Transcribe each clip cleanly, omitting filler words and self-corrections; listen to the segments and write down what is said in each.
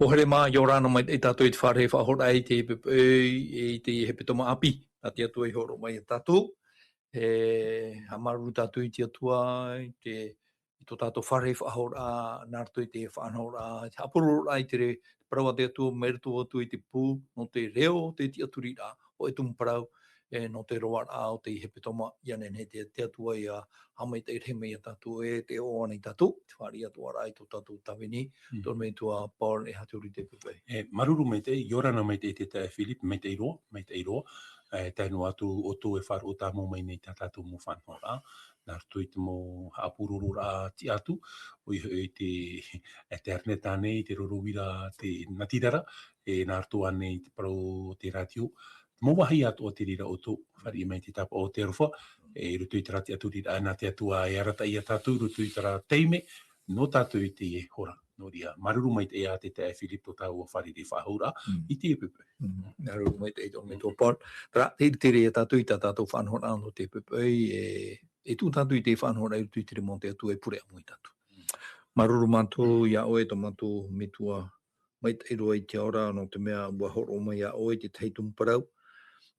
Pohere mā yorana mai e tātou i te whare whahora e te he petoma api, a te atua i horo mai e tātou. Ha maru tātou i te atua i tō tātou whare whahora, nā rato i te whanahora, te hapurora i te re parawa te atua, mai rato atu i te pū, no te reo, te aturi rā, o e tumu parau, no te roa rā o te he petoma, ianen he te atua i a hamai te reme i a tātou e te o anei tātou, te whare i atua rā i tō tātou tawini, tō mei tua Paul e haturi te pepe. Maruru mai te, yorana mai te Philip, mai te iroa, tēnu atu o tō e wharu o tā mō mai nei tā tātou mō whanau rā, nā rto i te mō haapururu rā ti atu, o i te arneta nei, te rorowira, te natirara, nā rto anei te parau te ratio, mō wahi atu o te rira o tō, whari mai te tapa o te rofa, rutu i te rati atu rira, nā te atua e arata i a tātou, rutu i te rā teime, no tātou i te hora. No ria, maruru mai te ea te Philip o tau o whare re whahura, i te pepe. Maruru mai te o me tō Paul. Tara, te tere e tātou i tā tātou whanhora no te pepe, e tū tātou i te whanhora i tui tere mō te atu e pure amu i tātou. Maruru mātou i a oe tō mātou metua mai te iroa i te ora no te mea ua horo mai a oe te teitum parau.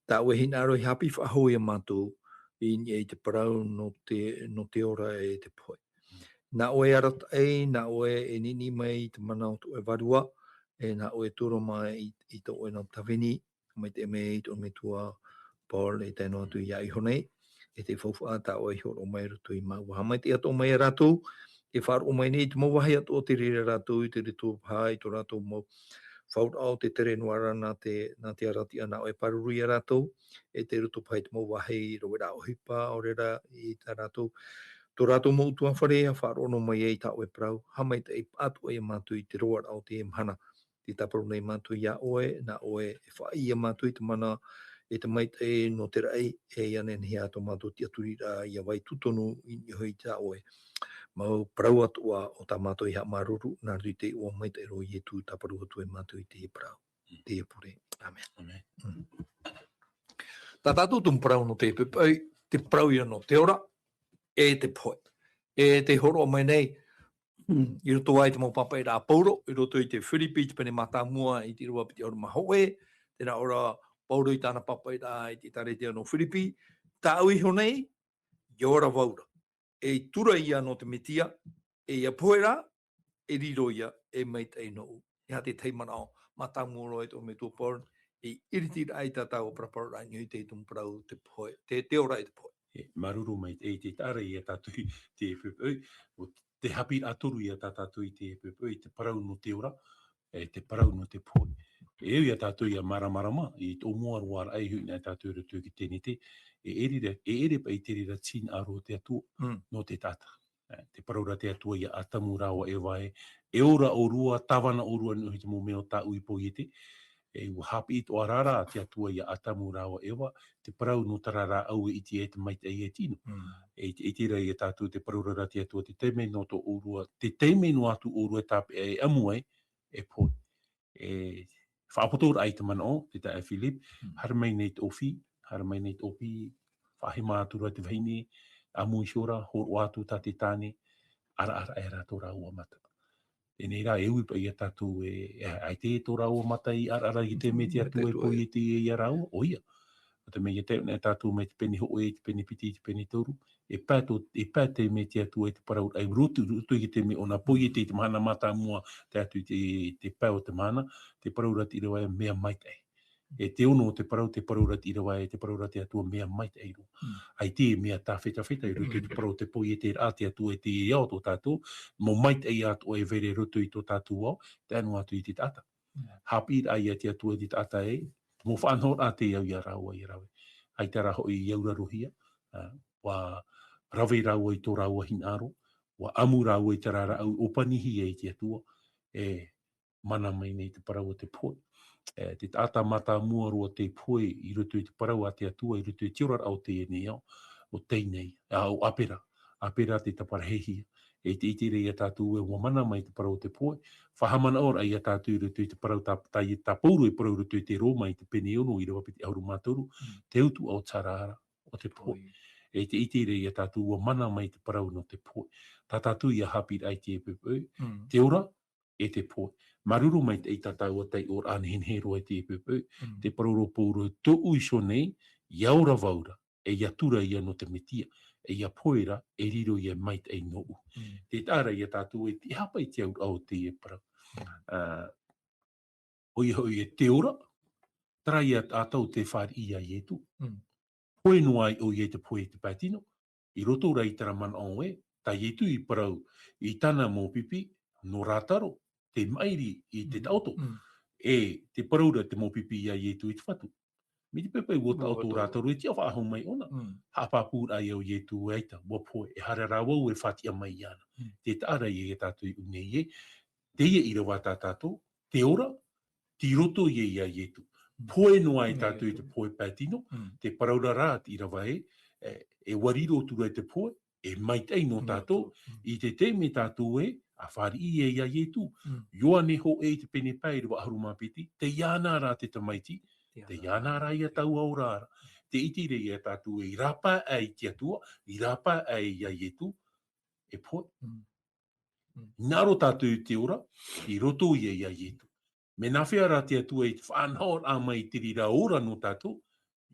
Tā ue hina aro i hapi whahoi a mātou i te parau no te ora e te poe. Nā oe arata nā oe e nini mai te mana o tō e varua, nā oe tūro mai i tō oe nā tawini, mai te mei tō me tua Paul e tēnō atu i ai honei, e te whauwha tā oe horo mai rutu i mau. Ha mai te ato mai a rātou, e whāro mai nei te mauwahi ato o te rere rātou i te rito pāi tō rātou mau whaut au te tere nuara nā te arati ana oe paruri a rātou, e te rito pāi te mauwahi rawera o hipa o rera i tā rātou. Tō rātou mautua whare a whārono mai e tā oe prau, hamai te atu e mātu i te roa au te mhana. Te taparu nei mātu i a oe, nā oe e whai a mātu i te mana, e te mai te no te rai, e ianen hea tō mātu ti aturi rā i a wai tutonu i hoi tā oe. Mau prau atua o tā mātu i ha maruru, nā rui te ua mai te ro i e tū taparu atu e mātu i te e prau. Te e pure. Amen. Tā tātou tūm prau no te pepai, te prau ia no te ora, e te poe. E te horo mai nei, i roto ai te mau papa i rā pauro, i roto i te whiripi, te pene mata mua i te rua piti aura mahoe, tēnā ora pauro i tāna papa i rā i te tare te anō whiripi, tā ui honei, i ora vaura. E tura ia no te mitia, e ia poera, e riro ia, e mei te ino u. Ia te teimana o mata mua roi tō me tō por, e iriti ai tātau o prapara rai nui te tumprau te poe, te ora i te poe. Maruru mai te tara i a tātou te pepe, o te hapi aturu i a tātou i te pepe, i te parau no te ora, te parau no te poe. E i a tātou i a maramarama, i tō mua roar ai hui nei tātou rutu ki tēne te, ere pa i te rira tin aro te atua no te tata. Te paraura te atua i a atamu rawa e vai, e ora o rua, tawana o rua no te mō meo tā ui po i te, e ua hapi i tō arara te atua i a atamu rawa e wa, te parau no tarara au i te maite i e tino. E te rai e tātou te paraura te atua, te teime no tō orua, te teime no atu orua tāpe e amuai, e poi. E whaapotora ai te mana o, te tae Philip, haramai nei tōwhi, haramai nei tōwhi, whahima atura te whaine, amui shora, horo atu tā te tāne, ara e rātou rā ua mata. E nei rā, e ui pa i a tātou ai te tō rā ua mata i ara i te me te atu e poi e te i a rā ua, o ia. O te mei e te tātou me te peni hoe, te peni piti, te peni toru, e pā te me te atu e te parau, ai rutu i te me ona poi e te mahana mata mua, te atu i te pā o te mana, te parau rati i rawa e mea maite. E te ono te parau rati i rawa e te parau rati atua mea maite e ro. Ai te mea tā wheta i rutu i te parau te poi e te rā te atu e te iau tō tātou, mo maite e atu e vere rutu i tō tātou au, te anu atu i te tata. Hapi ai a te atu e te tata e, mo whanhor a te iau i a rawa i rawe. Ai te raho i iau rarohia, wa rawe rawa i tō rawa hinaro, wa amu rawa i te rara au opanihi e te atua, e mana mai nei te parau o te poe. Te tata mata mua roa te poe i rutu i te parau a te atua, i rutu i te ora au te e nei au, o teinei, o apera te taparahehia. E te itere i a tātou e ua mana mai te parau te poe, whahamana ora i a tātou i rutu i te parau tā pauru i parau rutu i te Roma i te pene ono i rawa piti auru mātoru, te utu au tarara o te poe. E te itere i a tātou ua mana mai te parau no te poe. Tā tātou i a hapi ai te pepe, te ora, e te poe. Maruru mai te itatau a tei or anhenhero e te pepe, te paroro pōro tō uiso nei, iaura vaura, e iatura ia no te metia, e ia poera, e riro ia mai te no u. Te tāra ia tātou e te hapa i te au te e parau. Hoi e te ora, trai atau te whāri ia i etu. Poe no ai o i te poe te patino, i roto rei tara man au e, ta i etu i parau, i tana mō pipi, no rātaro, te mairi i te tauto, e te paraura te mōpipi ia i etu i te whatu. Mi te pepe ua tauto rātaro e tia whaahu mai ona. Hapapūr ai au i etu eita, wapoe, e hara rāwau e whatia mai i ana. Te tāra i e tātou i unei e, te ia i rawa tātou, te ora, ti roto i ia i etu. Poe noa i tātou i te poe pātino, te paraura rā i rawa e wariro tura i te poe, e maitei no tātou, i te te me tātou e, a whāri i e ia i etu. Ioa ne ho e te pene pai rwa aharuma piti, te iana rā te tamaiti, te iana rā i a tau au rāra. Te iti re i a tātou e i rapa ai te atua, i rapa ai ia i etu, e poe. Naro tātou i te ora, i roto i ia i etu. Me nawhia rā te atua i te whanhor a mai te rira ora no tātou,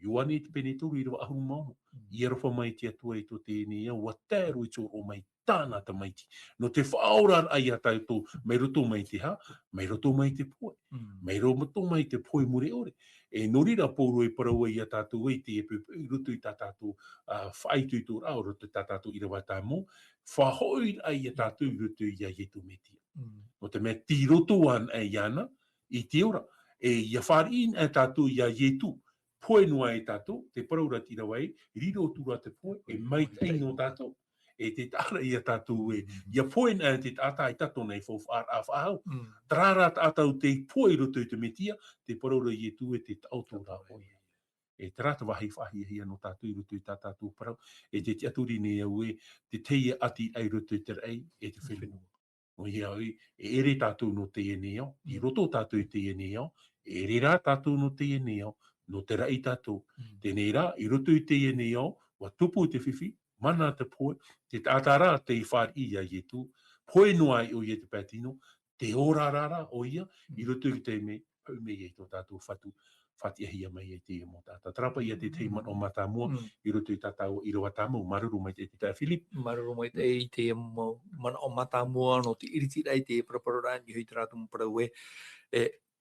ioa ne te pene turu i rwa aharuma ono. I arofa mai te atua i to tēnei au, wa tēro i tō o mai tāna tamaiti. No te whaorar ai a tātou, mai roto mai te ha, mai roto mai te poe. Mai roto mai te poe mure ore. E norira pōro e paraua i a tātou e te epu, i roto i tā tātou whaitu i tō rao, roto i tā tātou i rawa tā mō, whahoi ai a tātou i roto i a yetu metia. No te mea ti roto an ai ana, i te ora, e ia whari in a tātou i a yetu, poe noa e tātou, te paraura tira wai, riro tura te poe, e mai tei no tātou. E te tāra i a tātou e, ia poe na te tāta i tato nei fō a whahau. Trāra tātou te poe roto i te metia, te paraura i e tu e te tauto rā oe. E te rata wahi whahi hia no tātou i roto i tā tātou parau, e te aturi nei au e, te teia ati ai roto i te rei, e te whenua. O hia oi, e ere tātou no te eneo, i roto tātou i te eneo, e ere rā tātou no te eneo, no te rai tātou. Tēnei rā, i roto i te eneo, wa tupu i te whiwhi, mana te poe, te tātara te i whāri i a ietu, poe noa i o i te pātino, te ora rara o ia, i roto i te me, pau me i tō tātou whatu, whati ahia mai e te mo tātou. Trapa i a te teiman o mata mua, i roto i tātou i roa tāmau, maruru mai te tā Philip. Maruru mai te i te mana o mata mua, no te iriti rai te paraparorani, i hui te rātumu parau e,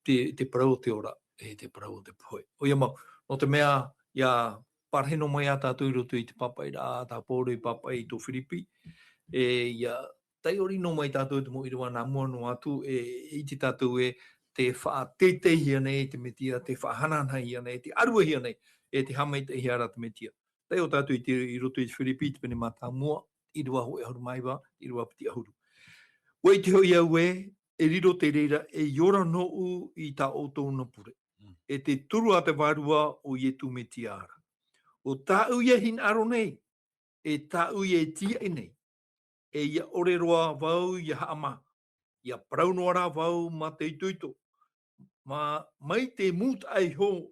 te parau te ora, e te parau te poe. O ia mau, no te mea, ia parheno mai a tātou i roto i te papai rā, tā pōro i papai i tō Whiripi, ia tai ori no mai tātou te mo i rua nā mua no atu, i te tātou e te wha te hia nei, te metia, te wha hanana hia nei, te arua hia nei, e te hamai te hia rā te metia. Tai o tātou i roto i te Whiripi, te pene mata mua, i rua ho e horu maiwa, i rua piti ahuru. Wei te hoi au e riro te reira, e iora no u i tā outou na pure. E te turu a te wārua o ietu me tiara. O tā uia hin aro nei, e tā uia e tia e nei, e ia ore roa vau ia haama, ia praunoa rā vau ma te ituito, ma mai te mūt ai ho,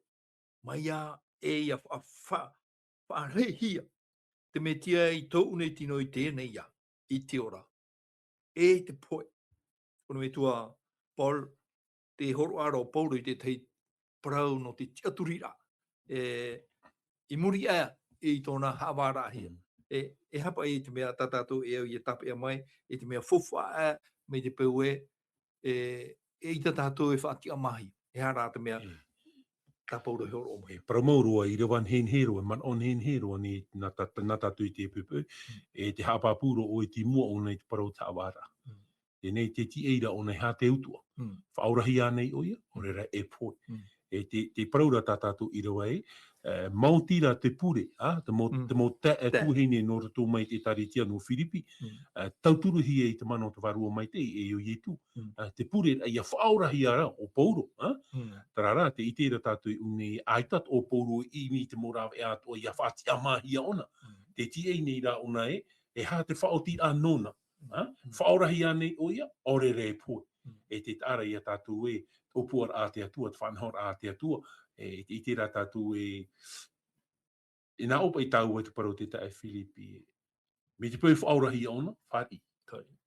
mai ia e ia whaarehia, te me tia i tō une tino i tēnei ia, i te ora. E te poe, kono me tua Paul, te horo aro Paul i te tei parau no te tiaturira, i muri aia i tōna hawārahia. E hapa i te mea tatatu e au i tape a mai, i te mea fofa a me te peu e i te tātou e whaatia mahi. E hara te mea tapaura horo o mai. E pramaurua i rewan hen hero, man on hen hero ni na tātou i te pupu, e te hapapuro o i te mua o nei te parau tāwara. E nei te ti eira o nei hā te utua. Whaurahi anei o ia, o rera e poe. E te praura tātātou i rewa e, mautira te pure, te mo tuhine no rato mai te taritia no Whiripi, tauturuhi e te mano te warua mai te e o ietu. Te pure ia whaurahi ara o Pauro. Tarara, te itera tātou i une aitat o Pauro i mi te morawe e ato ia whati amahia ona. Te ti e nei rā ona e hā te whaoti anona. Whaurahi anei o ia, ore re poe. E te tāra ia tātou e, opuar a te atua, te whanhor a te atua, e te rā tātou e nā opa i tāu e te parau te tae Whiripi. Me te pau whaurahi ona, whari.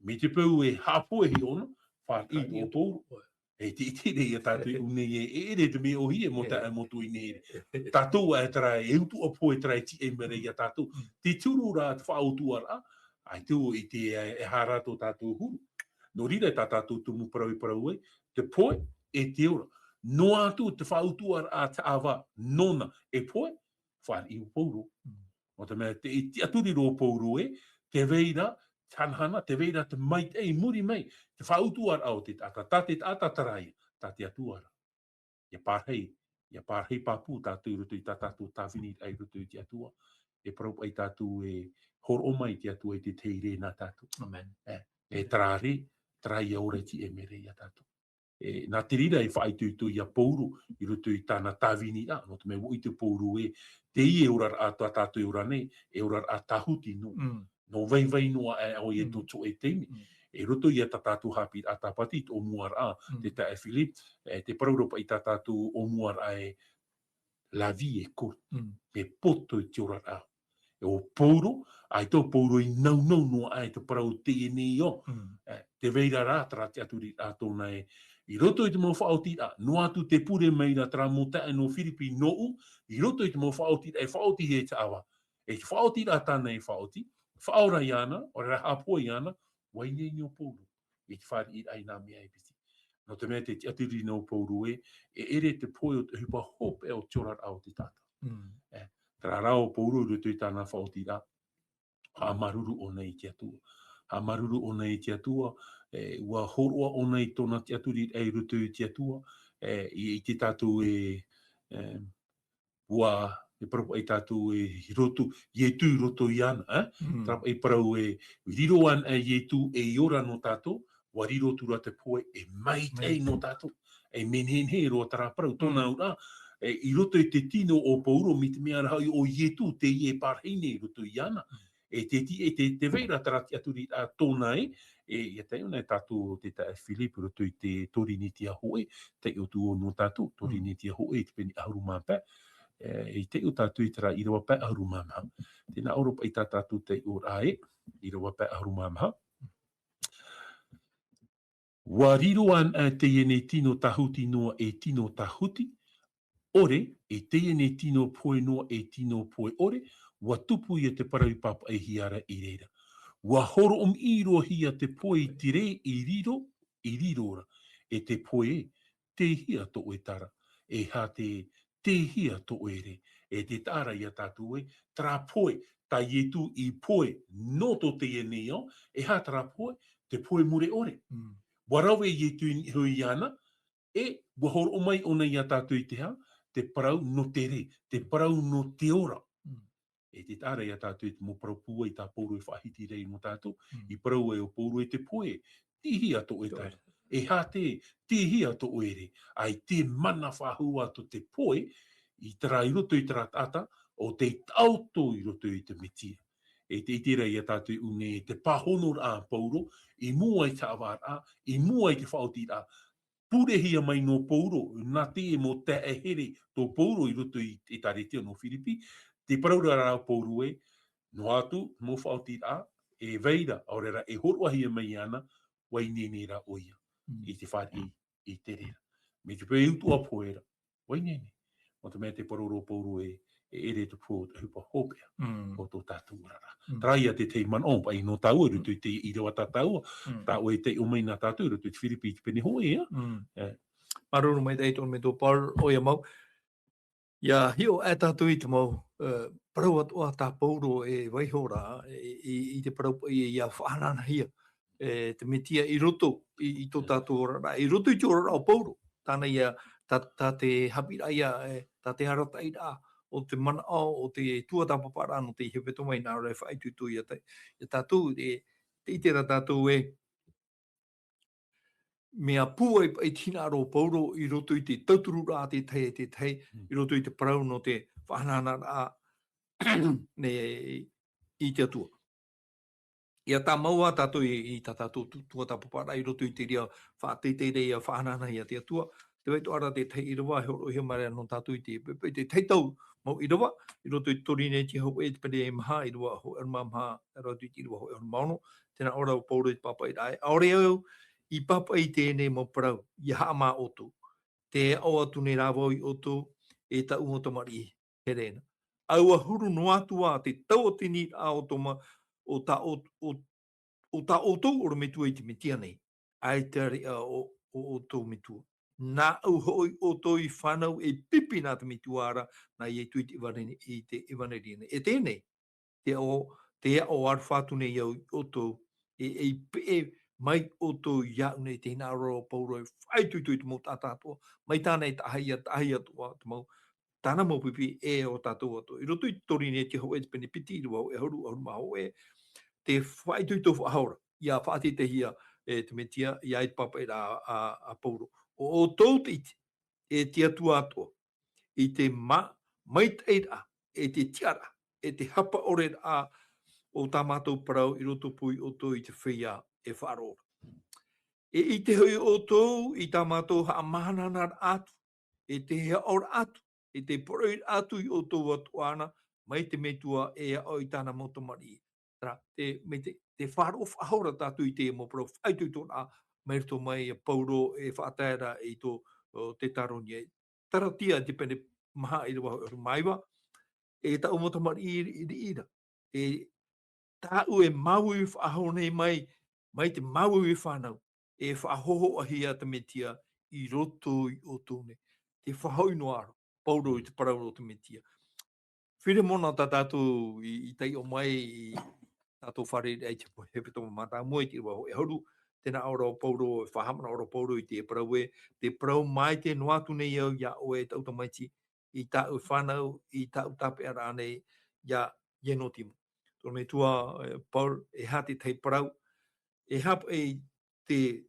Me te pau e hāpoehi ona, wha i o pōru. E te tere ia tātou une e ere te me o hie mo ta mo tu ine. Tātou e trai e utu a po e trai ti e mere ia tātou. Te turu rā te whaotu ara, ai tu i te e harato tātou huru. No rira tā tātou tumu parau e, te poe e te ora. No atu te whaotu ara te awa nona e poe, wha i o pōru. O te mea, te aturi ro pōru e, te veira, tanhana, te veira te mai, muri mai, te whautuar au te tata, tate tata tarai, tate atuara. Ia pārhei pāpū tātou rutu i tātou tāwhini ai rutu i te atua. E parau ai tātou e hor o mai te atua i te teire nā tātou. Amen. E trāre, trai aure ti e mere ia tātou. Nā te rira e whaitutu i a pōru i rutu i tāna tāwhini a, no te mea wo i te pōru e, te i e urar a tātou ura nei, e urar a tahuti no. No vai noa e o e tocho e teimi. E roto i a tātou hapi a tāpati o muar a, te tae Philip, te parauropa i tātou o muar a e la vie e kur, e poto i te urar a. E o pōro, ai tō pōro i nau noa ai te parau te e nei o. Te veira rā tra te aturi a tōna e. I roto i te mo whaoti a, no atu te pure meira tra mo tae no Whiripi no u, i roto i te mo whaoti e whaoti he te awa. E te whaoti rā tāna e whaoti, whaora i ana, o rā hapua i ana, waine i o pōru. E te whare i ai nā mea e piti. No te mea te atiri no pōru e ere te poe o te hupa hope o tiorar au te tata. Tra rao pōru rutu i tāna whaoti rā, ha maruru o nei te atua. Ha maruru o nei te atua, ua horoa o nei tōna te aturi ei rutu i te atua, i te tātou ua e parau ai tātou e rotu, i e tū roto i ana, Trapa e parau e riro an e i e tū e i ora no tātou, wa riro tūra te poe e mai tei no tātou, e menhenhe roa tara parau tōna ura, i roto i te tino o pauro mi te mea rahau o i e tū te i e parheine roto i ana, e te veira tara te aturi a tōna e te una e tātou te tae Philip roto i te toriniti a hoe, te o tū o no tātou, toriniti a hoe, te peni ahuru māpea, i te o tātou i tara i rawa pē ahuru māmaha. Tēnā oropa i tā tātou te o rāe, i rawa pē ahuru māmaha. Wa riro an te ene tino tahuti noa e tino tahuti, ore e te ene tino poe noa e tino poe ore, wa tupu i te parau papa e hiara i reira. Wa horo i roa hia te poe tire i rirora, e te poe te hia to e tara, e ha te hia to ere, e te tāra i a tātou e, tra poe, ta ietu i poe, no to te eneo, e ha tra poe, te poe mure ore. Warawe ietu hui ana, e wahoro o mai ona i a tātou i te ha, te parau no te re, te parau no te ora. E te tāra i a tātou i te mo parau pua i tā pōru e whahiti rei no tātou, i parau e o pōru e te poe, te hia to e tāra. E ha te hia to ere, ai te mana whahua to te poe, i tara i roto i tara tata, o te tauto i roto i te mitia. E te itira i a tātou une te pahonor a pauro, i mua i tāwar a, i mua i te whaoti a, purehia mai no pauro, nā te e mo te e here tō pauro i roto i taretia no Whiripi, te paraura rā pauro e, no atu, mo whaoti a, e veira, aurera, e horoahia mai ana, wai nene rā oia, i te whare i te rera. Me te pēi utu a poera, wai nene. O te mea te paroro pauro e ere te pō te hupa hopea o tō tātou rara. Traia te tei man ompa i no tāua rutu te i rewa tātaua, tāua e te o mai nā tātou rutu te Whiripi te pene hoe, Maruru mai tei tōn me tō par oia mau. Ia hio e tātou i te mau, parau atua tā pauro e waihora, i te parau i a whanana hia, te metia i roto i tō tātou rara, i roto i tō rara o pauro. Tāna ia, tā te hapira ia, tā te harata i rā, o te mana o te tuatapapara no te hepeto mai nā rai whaitutu i a tātou, te itera tātou e, mea pua i tina ro pauro i roto i te tauturu rā te tei, i roto i te parau no te whanana rā ne i te atua. Ia tā maua tātou i tā tātou tuatapapara i roto i te ria whāteitei a whanana i a te atua, te waitu ara te tei i rawa, he marea no tātou i te teitau mau i rawa, i roto i torine te hau e te pere e maha, i rawa ho e maha, e roto i rawa ho e maono, tēnā ora o pauro i te papa i rai. Aore au, I papa I tēnei mo parau, I haama oto. Te o atu ne rāwau I oto, e ta ungo tamari he rena. Aua huru no atua te tau o te ni a otoma o ta o tau ora me tua I te mitia nei. Ai te ari o tau me tua. Nā au hoi o tau I whanau e pipi nā te mitua ara nā I e tui te iwaneri nei. E tēnei, te o arwhatu nei au o tau e mai o tau iau nei te hina aroa pauro e whai tui te mo tātātua. Mai tānei tahia tua te mau. Tāna mau pipi e o tātou ato. I roto I tori nei te hau e te pene piti I rua e horu maho e te whai tui tō whahaora. Ia whaati te hia te metia I ai papa I rā a pauro. O tō te iti e te atua atua. I te mai teira e te tiara e te hapa ore a o tā mātou parau I roto pui o tō I te whia e whaarora. E I te hui o tō I tā mātou ha mahanana atu. E te hea ora atu. E te poroi atu I o tō atu ana. Mai te metua e a o I tāna motomari. Tara, te wharo whahora tātu I te mo parau. Whaitu I tōna mai rito mai a pauro e whaataera I tō te taronia. Tara tia te pene maha I rua maiwa. E ta motomari I ira. E tāu e mau I whahone mai te mau I whanau. E whahoho ahia te metia I roto I o tōne. Te whahau no aro. Pauro I te parau o te metia. Whire mona tā tātou I tei o mai I tātou whare I te hepeto mata mua I te rua e hauru. Tēnā ora o pauro, whahamana ora o pauro I te parau e. Te parau mai te noatu nei au ia o e tauta maiti. I tāu whanau, I tāu tape ara nei ia ieno timu. Tō me tua Paul e hati tei parau. E hapa e te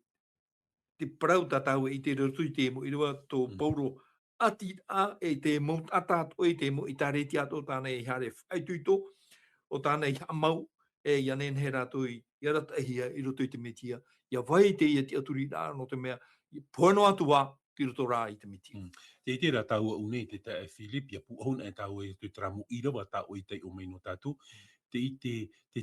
parau tātau I te rutui te mo I rua tō pauro ati a e te mo atato e te mo I tā reti ato tāna I hare whaituito o tāna I hamau e ianen he rātou I rata ahia I rutui te metia. Ia vai te ia te aturi rā no te mea I pono atu wā ki roto rā I te metia. Te te rā tau au nei te tae Filipia pu auna e tau e te tramu I rawa tau I te o meino tātou. Te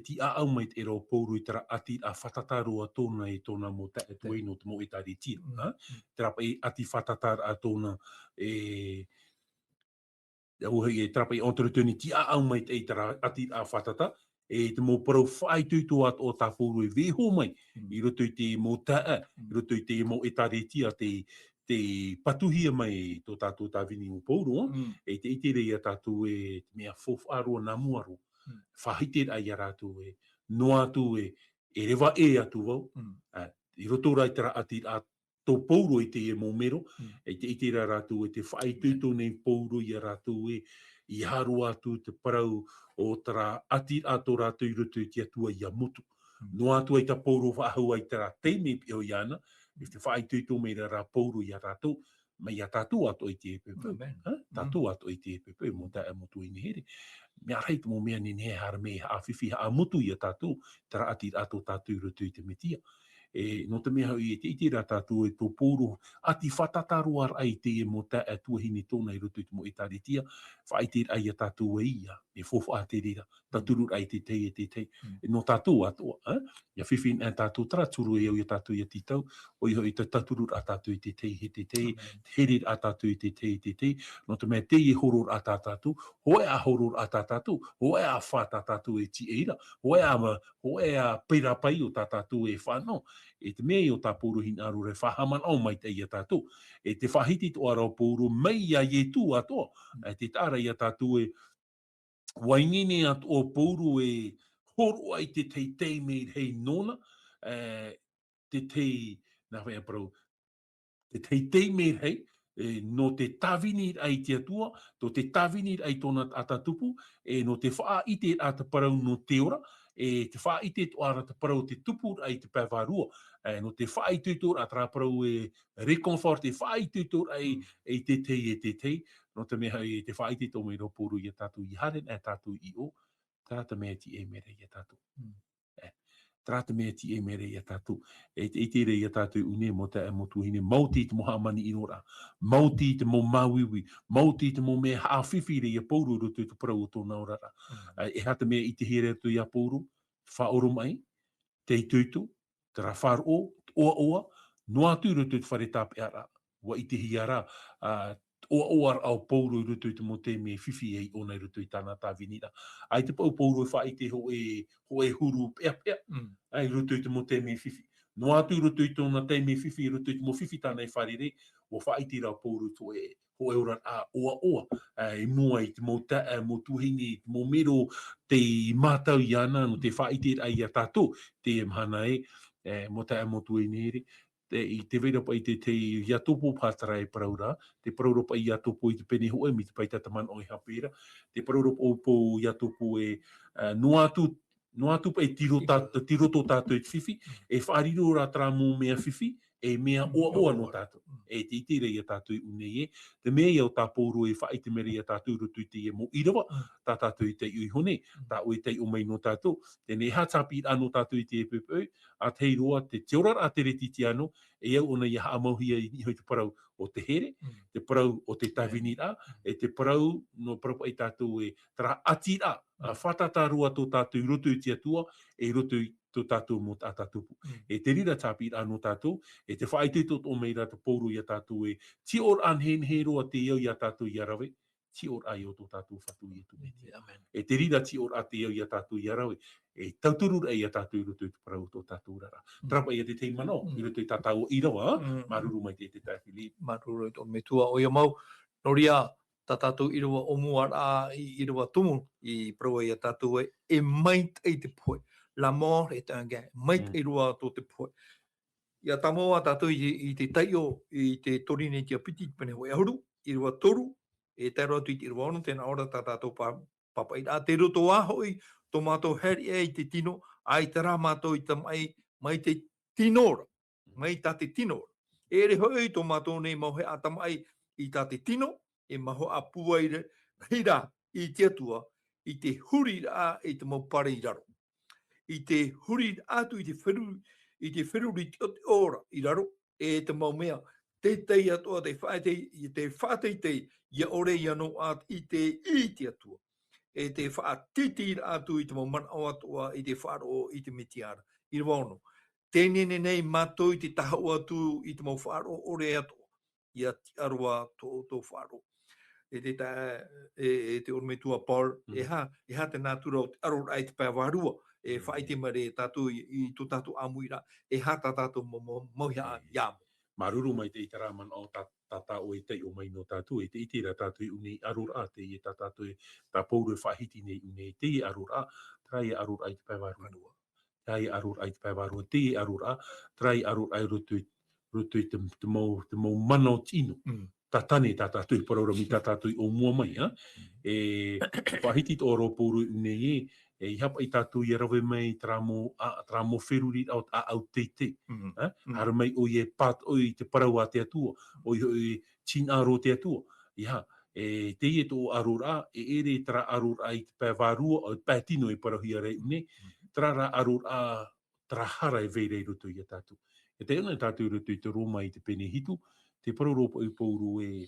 ti a au mai te ero pouru I tera ati a whatataru a tōna I tōna mo tae tueino te mo I tari tia. Trapa I ati whatataru a tōna trapa I ontorutuni ti a au mai te I tera ati a whatata e te mo parau whai tuitu at o tā pouru e veho mai I roto I te mo tae, I roto I te mo I tari tia te patuhia mai tō tātou tā vini o pouru. E te ite rei a tātou e mea fof aroa na muaro. Whahite ai a rātou e noa atu e rewa e atu wau. I roto rai tera ati a tō pouro I te e mō mero. E te ite rā rātou e te whai tuito nei pouro I a rātou e I haru atu te parau o tera ati a tō rātou I roto I te atua I a motu. Noa atu ai ta pouro whaahau ai tera teime pio I ana. I te whai tuito mei rā pouro I a rātou. Mai a tātou ato I te e pepe. Tātou ato I te e pepe. Mo tae motu I nehere. Mea rei mo mea ni nehe hara me a whiwhi a mutu I a tātou, tera ati ato tātou I roto I te metia. E no te mea I te iti rā tātou e tō pōro ati whatataru ar ai te e mo tae tuahini tōna I roto I te mo I tari tia, whaite ai a tātou e ia, e fofo a te rira, tāturu ai te tei e te tei. No tātou atoa, ia whiwhi a tātou tara turu e au I a tātou I a titau, o I hoi tāturu a tātou I te tei, he te tei, here a tātou I te tei, no te mea tei e horor a tātou, hoe a horor a tātou, hoe a whata tātou e ti eira, hoe a pera pai o tātou e whanau, e te mea I o tā pōro hin aru re whahaman au mai te I a tātou, e te whahiti to ara o pōro mei a ye tū atoa, e te tāra I a tātou e wainine at o pōro e horo ai te tei mei hei nona, te tei, nā whea parau, te tei mei hei, no te tawini ai te atua, to te tawini ai tōna atatupu, e no te wha ite a te parau no te ora, e te wha ite to ara te parau te tupu ai te pēwharua, no te wha ite to a tra parau e reconfort, te wha ite to ai te tei, no te mea e te wha ite to me ropuru I a tātou I haren e tātou I o, tāta mea ti e mere I a tātou. Trata mea ti e mere I a tātou. E te rei a tātou une mo te motu hine. Mauti te moha mani I ora. Mauti te mo mauiwi. Mauti te mo mea hawhiwhi rei a pouru roto te parau o tōna orara. E hata mea I te here atu I a pouru. Whaoro mai. Te tuitu. Te ra wharo. oa, noa tu rutu te whare tāpe ara, wa i te hiara, oa au pouro i rutu i te mo te me whiwhi e ona i rutu i tāna tā vinira. Ai te pau pouro e whaite ho e huru pea pea, ai rutu i te mo te me whiwhi. Noa tu rutu i tōna te me whiwhi, rutu i te mo whiwhi tāna i wharere, o whaite rau pouro to ho e ora a oa, e mua i te mo tuhingi, mo mero te mātau i ana, no te whaite ai a tātou, te mhana mo te amotu e nere, i te vera pa i te iatopo pātara e paraura, te paraura pa i iatopo i te pene hoa, mi te pai tataman o i hapera, te paraura pa o iatopo e no atu pa e tiro tō tātou e te whiwhi, e whaariro rā tra mō mea whiwhi, e mea oa no tātou. E te iti rei a tātou i unei e, te mea i au tā pōro e whaite mere i a tātou rutu i te e mo irawa, tā tātou i te i hone, tā o i te o mai no tātou, tēnei hātapi anō tātou i te e pēpēu, a te roa, te teorara a te reti ti anō, e au ona i haamauhia i hoi te parau o te here, te parau o te tawinira, e te parau no parau i tātou e tara atira, a whatata rua tō tātou i roto i te atua, e roto i tō tātou mo tā tātou. E te rira tāpi anō tātou, e te whaite tō tō meira te pōru i a tātou e, ti or anhen he roa te iau i a tātou i arawe, ti or ai o tō tātou whatu i atu. E te rira ti or a te iau i a tātou i arawe, e tauturu rei a tātou i roto i te parau tō tātou rara. Trapa i a te teimano, i roto i tātou o irawa, maruru mai te tāwhili. Maruru i tō metua o ia mau, noria, tā tātou irawa o muara i irawa tumu i prawa i a tātou e mait ei te poe. La mort est un gain. Mait e rua tō te poe. Ia tamoa tātou i te taio i te torine tia piti pene hoi ahuru, i rua toru, e tai roa tu i te irawa ono, tēnā ora tā tātou papa i rā. Te roto ahoi, tō mātou heri e i te tino, ai te rā mātou i mai te tinora, mai tā te tinora. E re hoi tō mātou nei mau he atamai i tā te tino, e maho a pua i rā i te atua, i te huri rā i te mau pare i raro. I te huri atu i te whiru ri te ora i raro, e te mau mea, te tei atua, te whaatei te, ia ore i anō at i te atua. E te whaatiti atu i te mau mana o atua, i te whaaro i te mitiara. I rwa ono. Tēnene nei mātou i te tahau atu i te mau whaaro ore atua. Ia arua tō whaaro. E te ormetua Paul, e ha te nātura o te arora ai te pāwarua, e whaite mare tātou i tō tātou amuira, e hata tātou mauhia iāmu. Maruru mai te itaraman o tata o e tei o mai no tātou, e te itira tātou i unei arura, te i tā tātou e tā pouru e whahiti nei unei, te i arura, trai arura ai te paiwarua. Tai arura ai te paiwarua, te i arura, trai arura ai roto i te mau mana o tino. Tā tane tā tātou i paraura mi tā tātou i o mua mai, e whahiti tō oro pouru i unei e i hapa i tātou i arawe mai tra mo wheruri au teite. Hara mai o i e pat o i te parau a te atua, o i tin aro te atua. Iha, e te i e tō arura, e ere tra arura i te pēwarua, o i pētino i parahia rei une, tra ra arura tra hara e veirei rutu i a tātou. E te ina tātou rutu i te Roma i te pene hitu, te paroropa i pouru e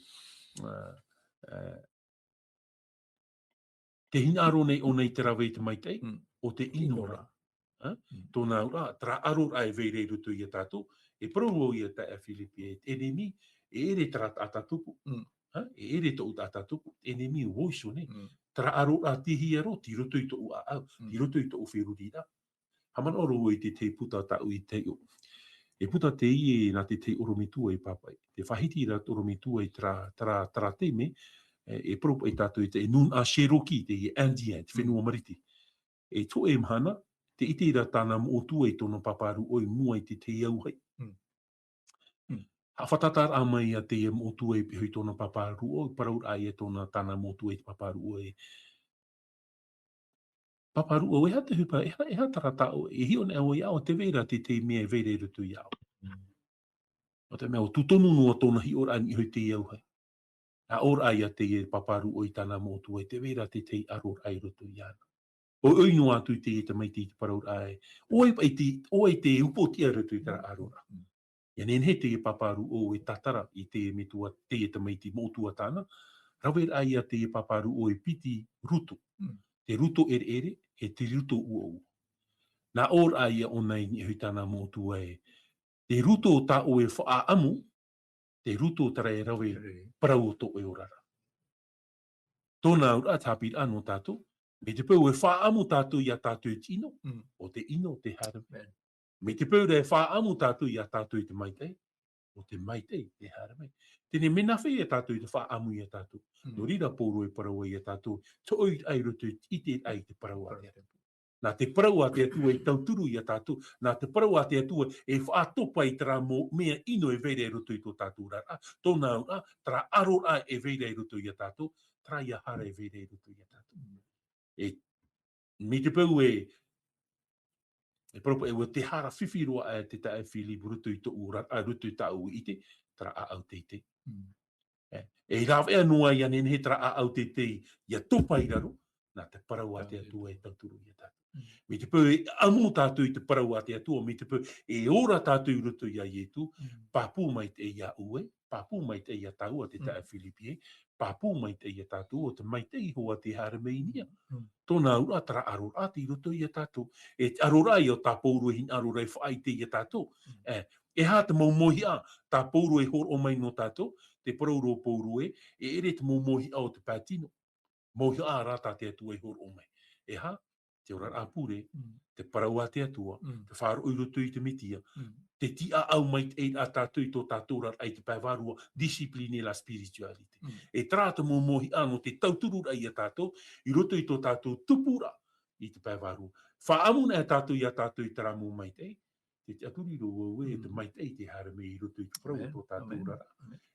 te hinaro nei o nei te rawe i te maitei, o te inora. Tōna ura, tra arura e veirei rutu i a tātou, e paroro i a ta e Filipi, e enemi, e ere tra atatupu, e ere tō atatupu, enemi o oiso ne, tra arura tihi aro, ti rutu i tō au, ti rutu i tō whirurira. Haman oro i te puta tau i te o. E puta te i e nā te oromitua i papai. Te whahiti ra oromitua i tra te me, e propa i tātou i te nun a Cherokee, te i Andian, te whenua mariti. E tō e mhana, te iti ra tāna mo tua i tōna paparu oi mua i te iau hai. Ha whatatar a mai a te mo tua i hui tōna paparu oi, paraur ai e tōna tāna mo tua i te paparu oi. Paparu oi, e ha te hupa, e ha tarata oi, e hio ne au i au, te veira te mea veire rutu i au. O te mea o tutonu noa tōna hi ora ani hui te iau hai. A ora ai a te paparu oi tāna mo tua i te veira te aror ai rutu i ana. O oi no atu te maiti te paraur ai. Oi te upotia rutu i tara arora. Ia nen he te paparu o e tatara i te mitua te maiti mo tua tāna. Rawer ai a te paparu o e piti rutu. Te ruto ere, e te ruto ua ua. Nā or ai a o nei ni hui tāna mo tua e te ruto o ta o e whaamu, te ruto o tara e rawe parau o to e orara. Tōna ura tāpir anō tātou, me te pau e whaamu tātou i a tātou tino, o te ino te haramei. Me te pau e whaamu tātou i a tātou te maitei, o te maitei te haramei. Tēne mena whai e tātou i te whaamu i a tātou. No rira pōro e parau i a tātou, to oi ai roto i te ai te parau a te. Nā te parau a te atua i tauturu i a tātou, nā te parau a te atua e whaatopa i tera mō mea ino e veire e roto i tō tātou rara. Tōna ura, tera aro a e veire e roto i a tātou, tera ia hara e veire e roto i a tātou. E me te pau e propa e te hara whiwhiroa e te tae Philip roto i tō ura, roto i tāu i te, tera a au te te. E rawe anua i anen he tera a au te te ia topa i raro, nā te parau a te atua e tauturu i a tātou. Me te pau e amu tātou i te parau a te atua, me te pau e ora tātou i roto i a ietu, pāpū mai te ia ue, pāpū mai te ia tāua te tae Philipie, pāpū mai te ia tātou o te mai te ihoa te harameinia. Tōna ura tara arora te i roto i a tātou. E arora i o tā pōru e hin arora e whaai te i a tātou. E hā te maumohi a, tā pōru e hor o mai no tātou, te parauro pōru e ere te maumohi a o te pātino. Mohi a rata te atua e hor o mai. E hā, te ora apure, te parau a te atua, te whāro i roto i te mitia, te tia au mai e a tātou i tō tātou rar ai te pāwarua, discipline la spirituality. E trāta mō mohi anō te tauturu rai a tātou, i roto i tō tātou tupura i te pāwarua. Whaamuna a tātou i a tātou i tara mō mai te, te aturi ro e te mai te harame i roto i te parau tō tātou rara.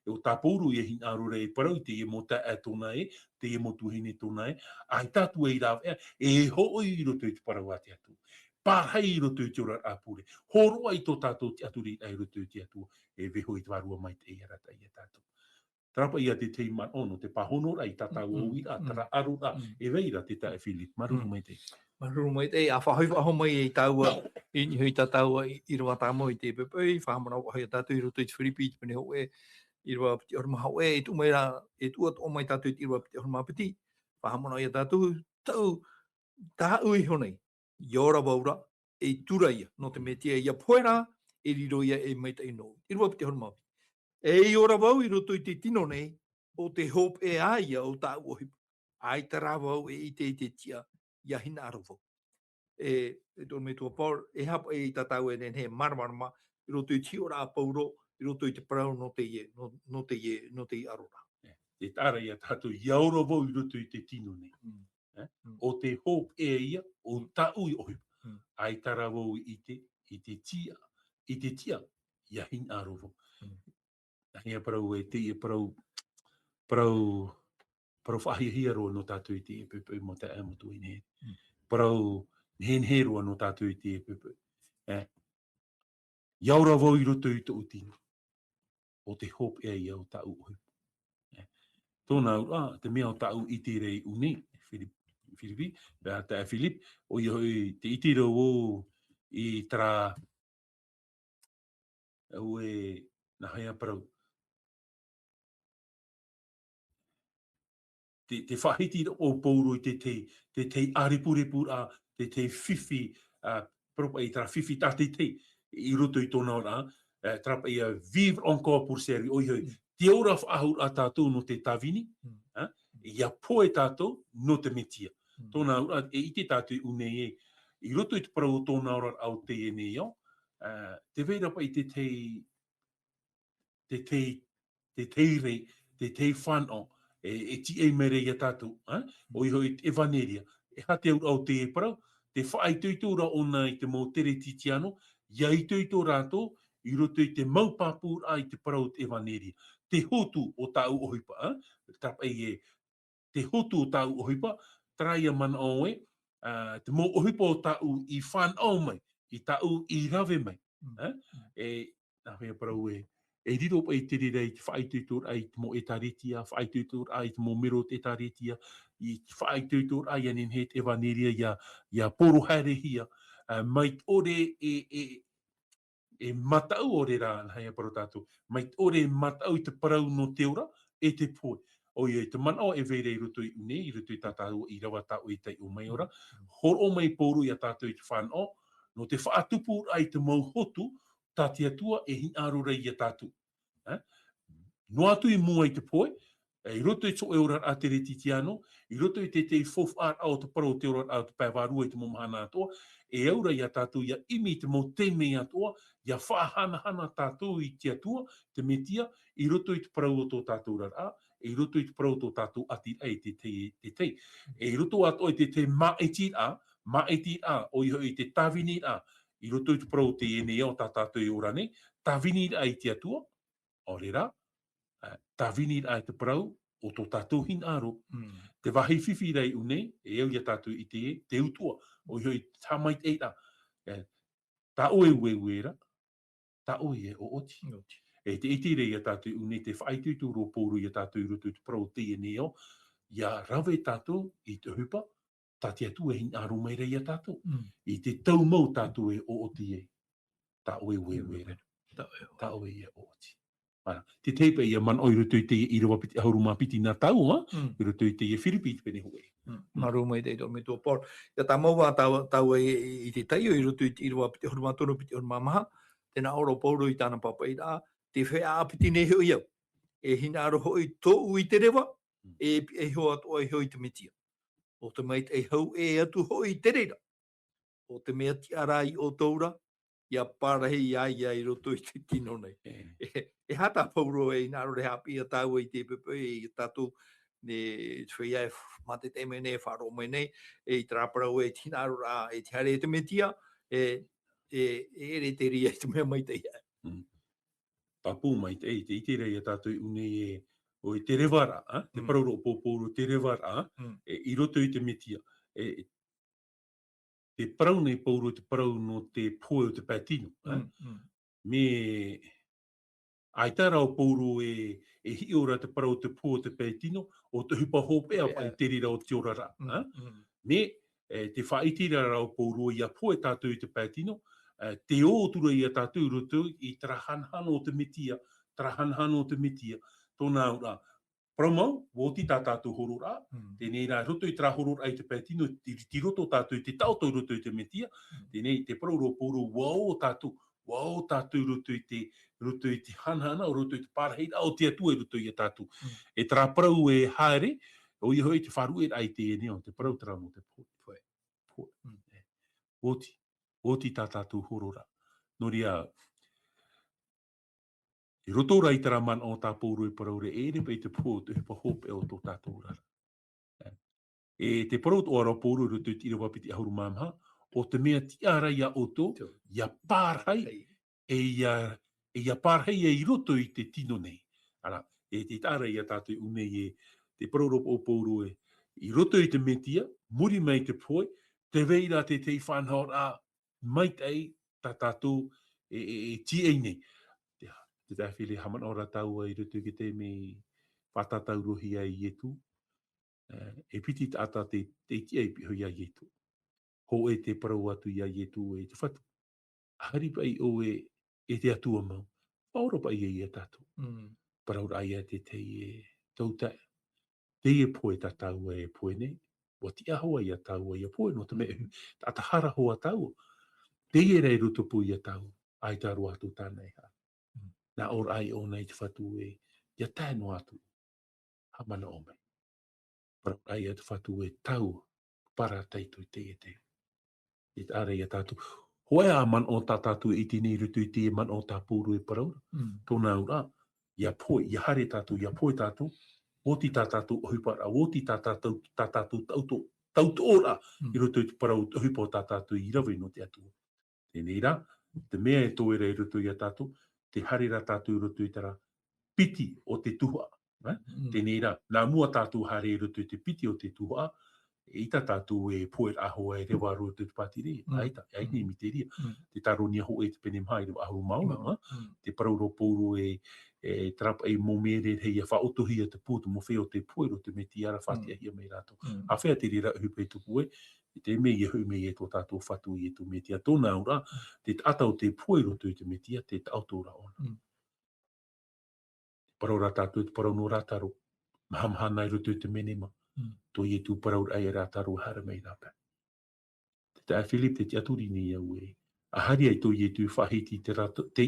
E o tā pōru e hin arora e parau te e mo ta e tōna e, te e mo tuhine tōna e, ai tātua i rāwea, e hoi i roto i te parau a te atu. Pārhai i roto i te ora āpure. Horoa i tō tātou te aturi ai roto i te atu, e veho i te warua mai te e rata i a tātou. Trapa ia te tei man ono, te pahonora i tātau au i a, tara arora, e veira te tae Philip, maruru mai te. Maruru mai te, a whahoi whaho mai i tāua, i hui tātaua i roa tāmo i te pepei, whahamana wahai a tātou i roto i te whiripi, te pene hoe, i roa piti orma haue, e tu mai rā, e tuat o mai tātou i roa piti orma piti, whahamana i a tātou, tau, tā ui honei, i ora waura, e tura ia, no te metia ia poera, e riro ia e mai tai no, i roa piti orma piti. E i ora wau i roto i te tino nei, o te hope e aia o tā uohipa. Ai tā rā wau e i te tia, ia hina arovo. E tō me tō pōr, e hapa e i tātau e nen he maramarama, i roto i tiora a pauro, i roto i te parau no te ie, no te i arora. Te tāra ia tātou, iaura wau i roto i te tino nei. O te hope e ia, o tā ui ohipa. Ai tā rā wau i te tia, ia hina arovo. Hea parau e te parau whahihia roa no tātou i te pepe mo te amotu i ne. Parau he roa no tātou i te pepe. Iaura wau i roto i tō tino. O te hope e ia o tāu ohi. Tōna ura, te mea o tāu i te rei uni, Filipi, te Philip, o i hoi te itira o i tara au e na hea parau. Te whahiti o pōro i te aripurepura, te whiwhi, propa i tara whiwhi tāte te, i roto i tōna ora, trapa i a vivre encore pour servir, oi hoi, te ora whaahur a tātou no te tawini, i a poe tātou no te metia. Tōna ora, e i te tātou unei e, i roto i te parau tōna ora au te e nei au, te veira pa i te teire, te te whanau, e ti e mere i a tātou, o i hoi Evaneria, e hate au te e parau, te whaai tuitura ona i te mō tere titiano, ia i tuitura rātou, i roto i te maupapura i te parau te Evaneria. Te hotu o tāu ohipa, trapa i e, te hotu o tāu ohipa, traia mana oe, te mō ohipa o tāu i whanau mai, i tāu i rawe mai. E, nā whea parau e, e riro pa i te rei te whaituitur ai te mo e taretia, whaituitur ai te mo miro te taretia, i whaituitur ai anen he te Evaneria ia poroharehia, mai ore e matau ore rā, hei aparo tātou, mai ore matau i te parau no te ora, e te poe. O ia, te manao e veire i roto i une, i roto i tātou i rawa tāu i tei o mai ora, horo mai poru i a tātou i te whanau, no te whaatupur ai te mauhotu, tā te atua e hi aro rei ia tātou. No atu I mua I te poe, I roto I so e ora a te reti ti ano, I roto I te fof ar au te parau te ora au te pēwarua I te momahana atoa, e aura ia tātou ia imi te mo teme atoa, ia whaahana hana tātou I te atua, te metia, I roto I te parau o tō tātou rara, e roto I te parau o tō tātou ati ai te te. E roto ato I te maeti a, o I hoi te tawini a, I roto I te parau te ene o tā tātou I ora nei, tawini a I te atua, o rera, tawini a I te parau, o tō tātou hin aro. Te wahi whiwhi rei unei, e au ia tātou I te utua, o I hoi tamait eira. Tā oe uera, tā oe e o oti. E te iti rei ia tātou unei, te whaitutu ro pōru ia tātou I roto I te parau te eneo, ia rawe tātou I te hupa, tā te atu e hin aro mai rei ia tātou. I te tau mau tātou e o oti e. Tā oe uera. Tā oe e o oti. Te teipa ia man o I roto I te I rawa piti ahuruma piti nā tau, I roto I te Whiripi te pene hoe. Maru mai te ito me tō por. Ia tā maua tau I te tai o I roto I rawa piti ahuruma tono piti ahuruma maha, tēnā oro pauro I tāna papa I rā, te whea apiti ne hoi au. E hina aro hoi tō ui te rewa, e hoa toa I hoi te mitia. O te mait e hau e atu hoi te reira. O te mea ti ara I o tōra, ia parahi ia I roto I te tino nei. E hata pauro e naro re hapi a tau I te pepe I tatu ne tui e mate te me ne wharo me nei, e traparau e tinaro rā, e te hare e te metia, e re te ria I te mea mai te ia. Papu mai te iti rei a tātou unei e o I te rewara, te parauro o pōpōro te rewara, I roto I te metia. Te parau nei pōro te parau no te poe o te pētino. Me aitara o pōro e hi ora te parau te poe o te pētino, o te hupa hopea pa I te rira o te orara. Me te whaitira rao pōro I a poe tātou I te pētino, te ōtura I a tātou roto I trahanhano o te mitia, tōna ura. Praumau, wōti tā tātou horora, tēnei rā roto I tra horora I te pētino, ti roto tātou I te tautou roto I te metia, tēnei te parauro pōro wao tātou roto I te hanhana, o roto I te pārheira, o te atua roto I a tātou. E tra parau e haere, o I hoi te wharu e ai te eneo, te parau tra mo te poe. Wōti tā tātou horora. Noria, I roto rai tara man o tā pōru I paraure e re pei te pō te hipa hope o tō tātou rara. E te parau o ara pōru roto I tira wapiti ahuru mamha, o te mea tiara ia oto, ia pārhai, e ia pārhai e I roto I te tino nei. Ara, e te tāra ia tātou unei e te parau o pōru e I roto I te metia, muri mai te poe, te veira te whanhor a mai tei tā tātou e ti ei nei. Te tāwhiri haman ora tau ai rutu ki te me whatatau rohi ai ietu. E piti ata te iti ai pihui ai ietu. Ho e te parau atu i ai ietu e te whatu. Hari pai o e te atua mau. Pauro pai e ia tātou. Parau rai te e tautai. Te e poe tātau e poe nei. Wa ti ahoa i a tau e poe no te me atahara hoa tau. Te e rei rutu pu i a tau. Ai taru atu tānei ha. Nā ora ai o nei te whatu e, ia tēno atu, hamana o mei. Parau ai te whatu e tau, para teito I te e te. I te are ia tātu. Hoe a man o tā tātu I tini rutu I te man o tā pūru e parau. Tōna ura, ia poe, ia hare tātu, ia poe tātu, oti tā tātu ohupara, oti tā tātu tauto ora, I rutu I te parau ohupo tā tātu I rawe no te atua. Tēnei rā, te mea e tō ere rutu I a tātu, te harira tātou roto I tara piti o te tuhua. Tēnei rā, nā mua tātou hare roto I te piti o te tuhua, e ita tātou e poe ahoa e rewa roto I te patire. Aita, ai nei mi te ria. Te taronia ho e te pene mai rewa ahu mauna. Te parauro pōro e trapa e momere hei a whaotohi a te pūtu mo wheo te poe ro te me tiara whatia hia mei rātou. A whea te rira hupe tupu e, te me I hui me e tō tātou whatu I e tō metia. Tōna ura, te atau te poe roto I te metia, te autora ona. Parau rā tātou, te parau no rātaro. Mahamahana I roto I te menema. Tō I e tū parau ai rātaro hara mei rāpea. Te tae Philip, te aturi ni au e. ahari ai tō i e tū whahiti te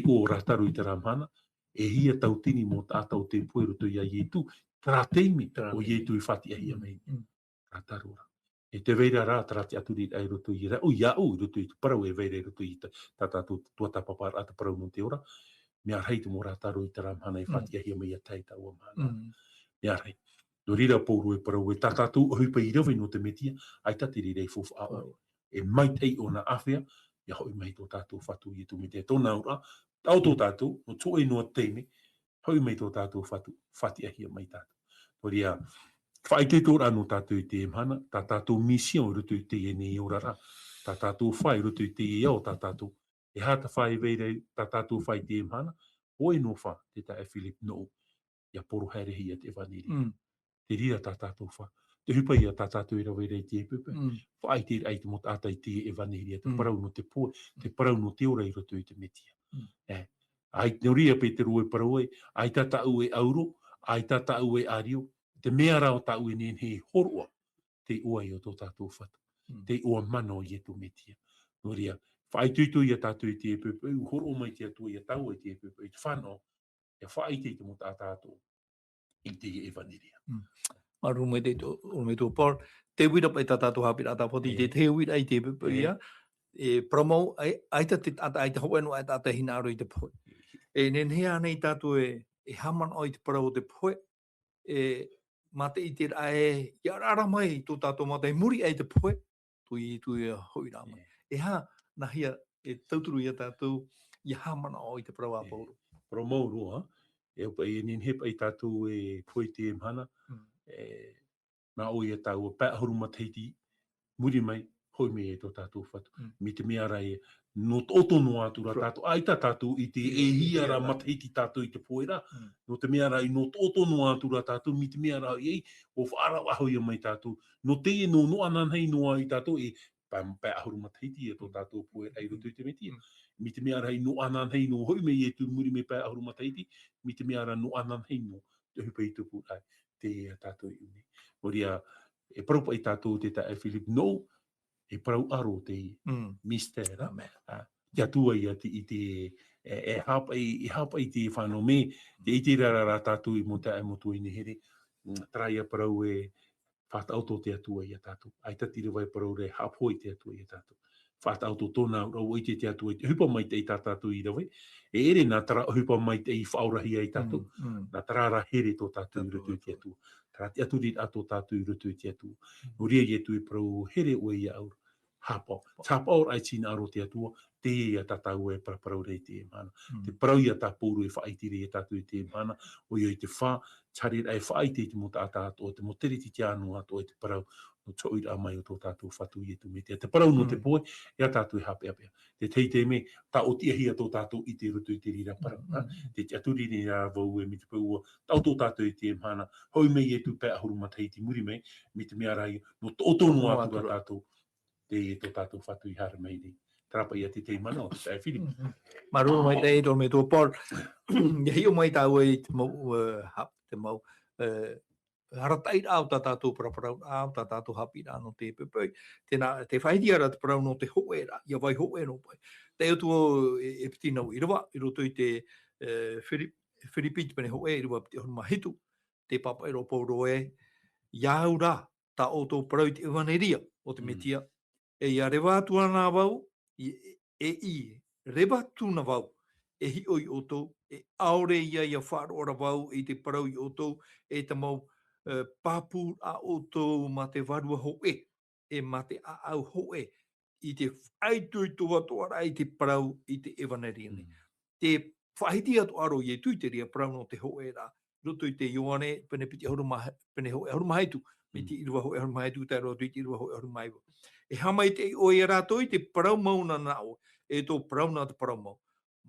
o rataru i te ramana, e hia tau tini mō tātau te pueru tō i a i tū, tra teimi o i e tū i whati ahia mei. Rataru ora. E te veira rā trati aturi ai roto i ra, o ia o roto i tu parau e veira roto i tātātou tuata papara ata parau no te ora, mea rei te mō rataru i te ramana i whati ahia mei a teita ua mana. Mea rei. No rira pōru e parau e tātātou hupa i rawe no te metia, ai tatiri rei fofu a oi. E mai tei o na awhia, ia hoi mai tō tātou whatu i tu me te tōna ora, tau tō tātou, no tō e noa teime, hoi mai tō tātou whatu, whati ahia mai tātou. No ria, whai te tōra no tātou i te emhana, tā tātou mission rutu i te e nei orara, tā tātou whai rutu i te e au tā tātou, e hata whai veirei tā tātou whai te emhana, hoi no wha te ta e Philip no, ia poro haerehi a te whaneri. Te rira tā tātou wha. Te hupa ia tā tātou i rawe rei te pupe. Whaai te ai te mo tātai te e whaneria, te parau no te pō, te parau no te ora i roto i te metia. Ai te ria pe te roi parau e, ai tā tau e auro, ai tā tau e ario, te mea rao tau e nen he horoa, te ua i o tō tātou whatu. Te ua mano i e tu metia. No ria, whaai tuitu i a tātou i te e pupe, horo mai te atua i a tau i te e pupe, i te whanau, ia whaai te mo tā tātou i te e whaneria. Maru me te Paul, te wira pai tātātou hapira tā poti, te wira i te pupu ia, e promo, ai te hoenu ai tātai hinaro i te poe. E nen hea nei tātou e haman o i te parau o te poe, e mate i te rae, ia rara mai tō tātou mate, muri ai te poe, tui hoi rā mai. E ha, na hia, e tauturu ia tātou, i haman o i te parau a Paulu. Promo roa, e nen hepa i tātou e poe te emhana, nā o ia tau pā horuma teiti, muri mai, hoi me e tō tātou whatu. Mi te mea rai, no tōto no atura tātou, ai tā tātou i te e hiara mateiti tātou i te poera, no te mea rai, no tōto no atura tātou, mi te mea rai, ei, o whaara waho ia mai tātou, no te e no ananhei noa i tātou, e pā horuma teiti e tō tātou poera i roto i te metia. Mi te mea rai, no ananhei no, hoi me e tu muri me pā horuma teiti, mi te mea rai, no ananhei no, te hupa i tupu ai, te tātou i uni. Oria, e paraupa i tātou te ta e Philip, no, e parau aro te mistera. Ia tua i te e hapa i te whanau me, te iti rara tātou i mo te e motu i nehere, traia parau e whātauto te atua i a tātou. Ai tatira vai parau re hapoi te atua i a tātou. Whātauto tōna rau i te atua, hupa mai te i tātou i rawe, e ere nā tara hupa mai te i whaurahi ai tātou, nā tarara here tō tātou i rutu i te atua. Te aturi ato tātou i rutu i te atua. No ria i atu i parau here ue i aur. Hapau. Tāpau ai tina aro te atua, te e a tātou e parau rei te mana. Te parau i a tāpūru e whaitiri e tātou i te mana, o i te whā, tari ai whaiti te mo tātou, te mo teriti te anu ato e te parau, no tōi rā mai o tō tātou whatu i e tu me te. Te parau no te poe, e a tātou e hape apea. Te teitei me, tā o tia hia tō tātou i te rutu i te rira parau. Te aturi ni rā vau e mi te paua, tau tō tātou i te mana, hoi mei e tu pēa huruma teiti muri mei, mi te mea rai, no tōtono atu a tātou, te e tō tātou whatu i hara mei ni. Trapa i a te teimana o te tae Philip. Maru mai te eito me tō Paul, ia hiu mai tāu e te mau, haratai rāu tā tātou paraparau rāu, tā tātou hapi rā no te pepei. Te whaidiara te parau no te hoe rā, ia vai hoe no pai. Te utu e piti nau i rawa, i roto i te Whiripi te pene hoe, i rawa piti honuma hitu, te papa i ro Pauro e, iau rā, tā o tō parau i te iwaneria o te metia, e ia rewa atua nā wau, rewa tūna wau, e hi oi o tō, e aore ia whaarora wau i te parau i o tō, e te mau pāpū a o tō ma te warua hoe, e ma te au hoe, i te whaitui tua toara i te parau i te ewaneria ne. Te whahiti atu aro i e tui te ria parau no te hoe rā, roto i te Ioane, pene piti pene hoe harumahaitu, me te irua hoe harumahaitu, tai roto i te irua hoe harumahaitu. E hamai te o e rātoi te parau mauna nao, e tō parau nā te parau mau.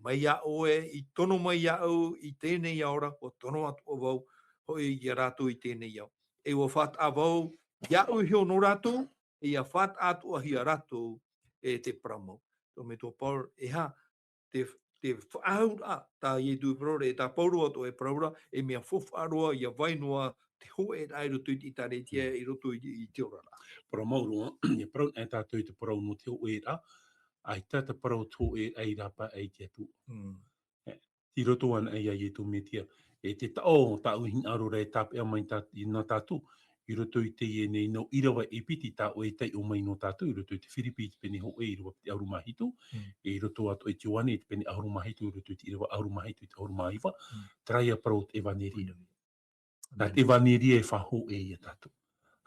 Mai a oe, i tono mai a au, i tēnei aora, o tono atu o wau, hoi i rātoi tēnei au. E o what a wau, ia au hio no rātou, e a what atu a hia rātou, e te parau mau. Tō me tō Paul, e ha, te whaahura, tā i e tui parau, e tā paurua tō e paraura, e mea whawharoa, i a wainua, te hoe rai roto i tare tia, i roto i te ora rā. Parau maurua, e parau e tātou i te parau no te hoe rā, ai tā te parau tō e ai rapa ai te atu. Ti roto ana ai ai e tō metia. E te tao tā uhin aro rei tāpe a mai i nā tātou, i roto i te e nei no irawa e piti tā o e tei o mai no tātou, i roto i te whiripi i te pene ho e i roto te aurumahito, e i roto ato e te wane i te pene aurumahito, i roto i te irawa aurumahito i te aurumaiwa, traia parau te evaneria. Tā te evaneria e whaho e i a tātou.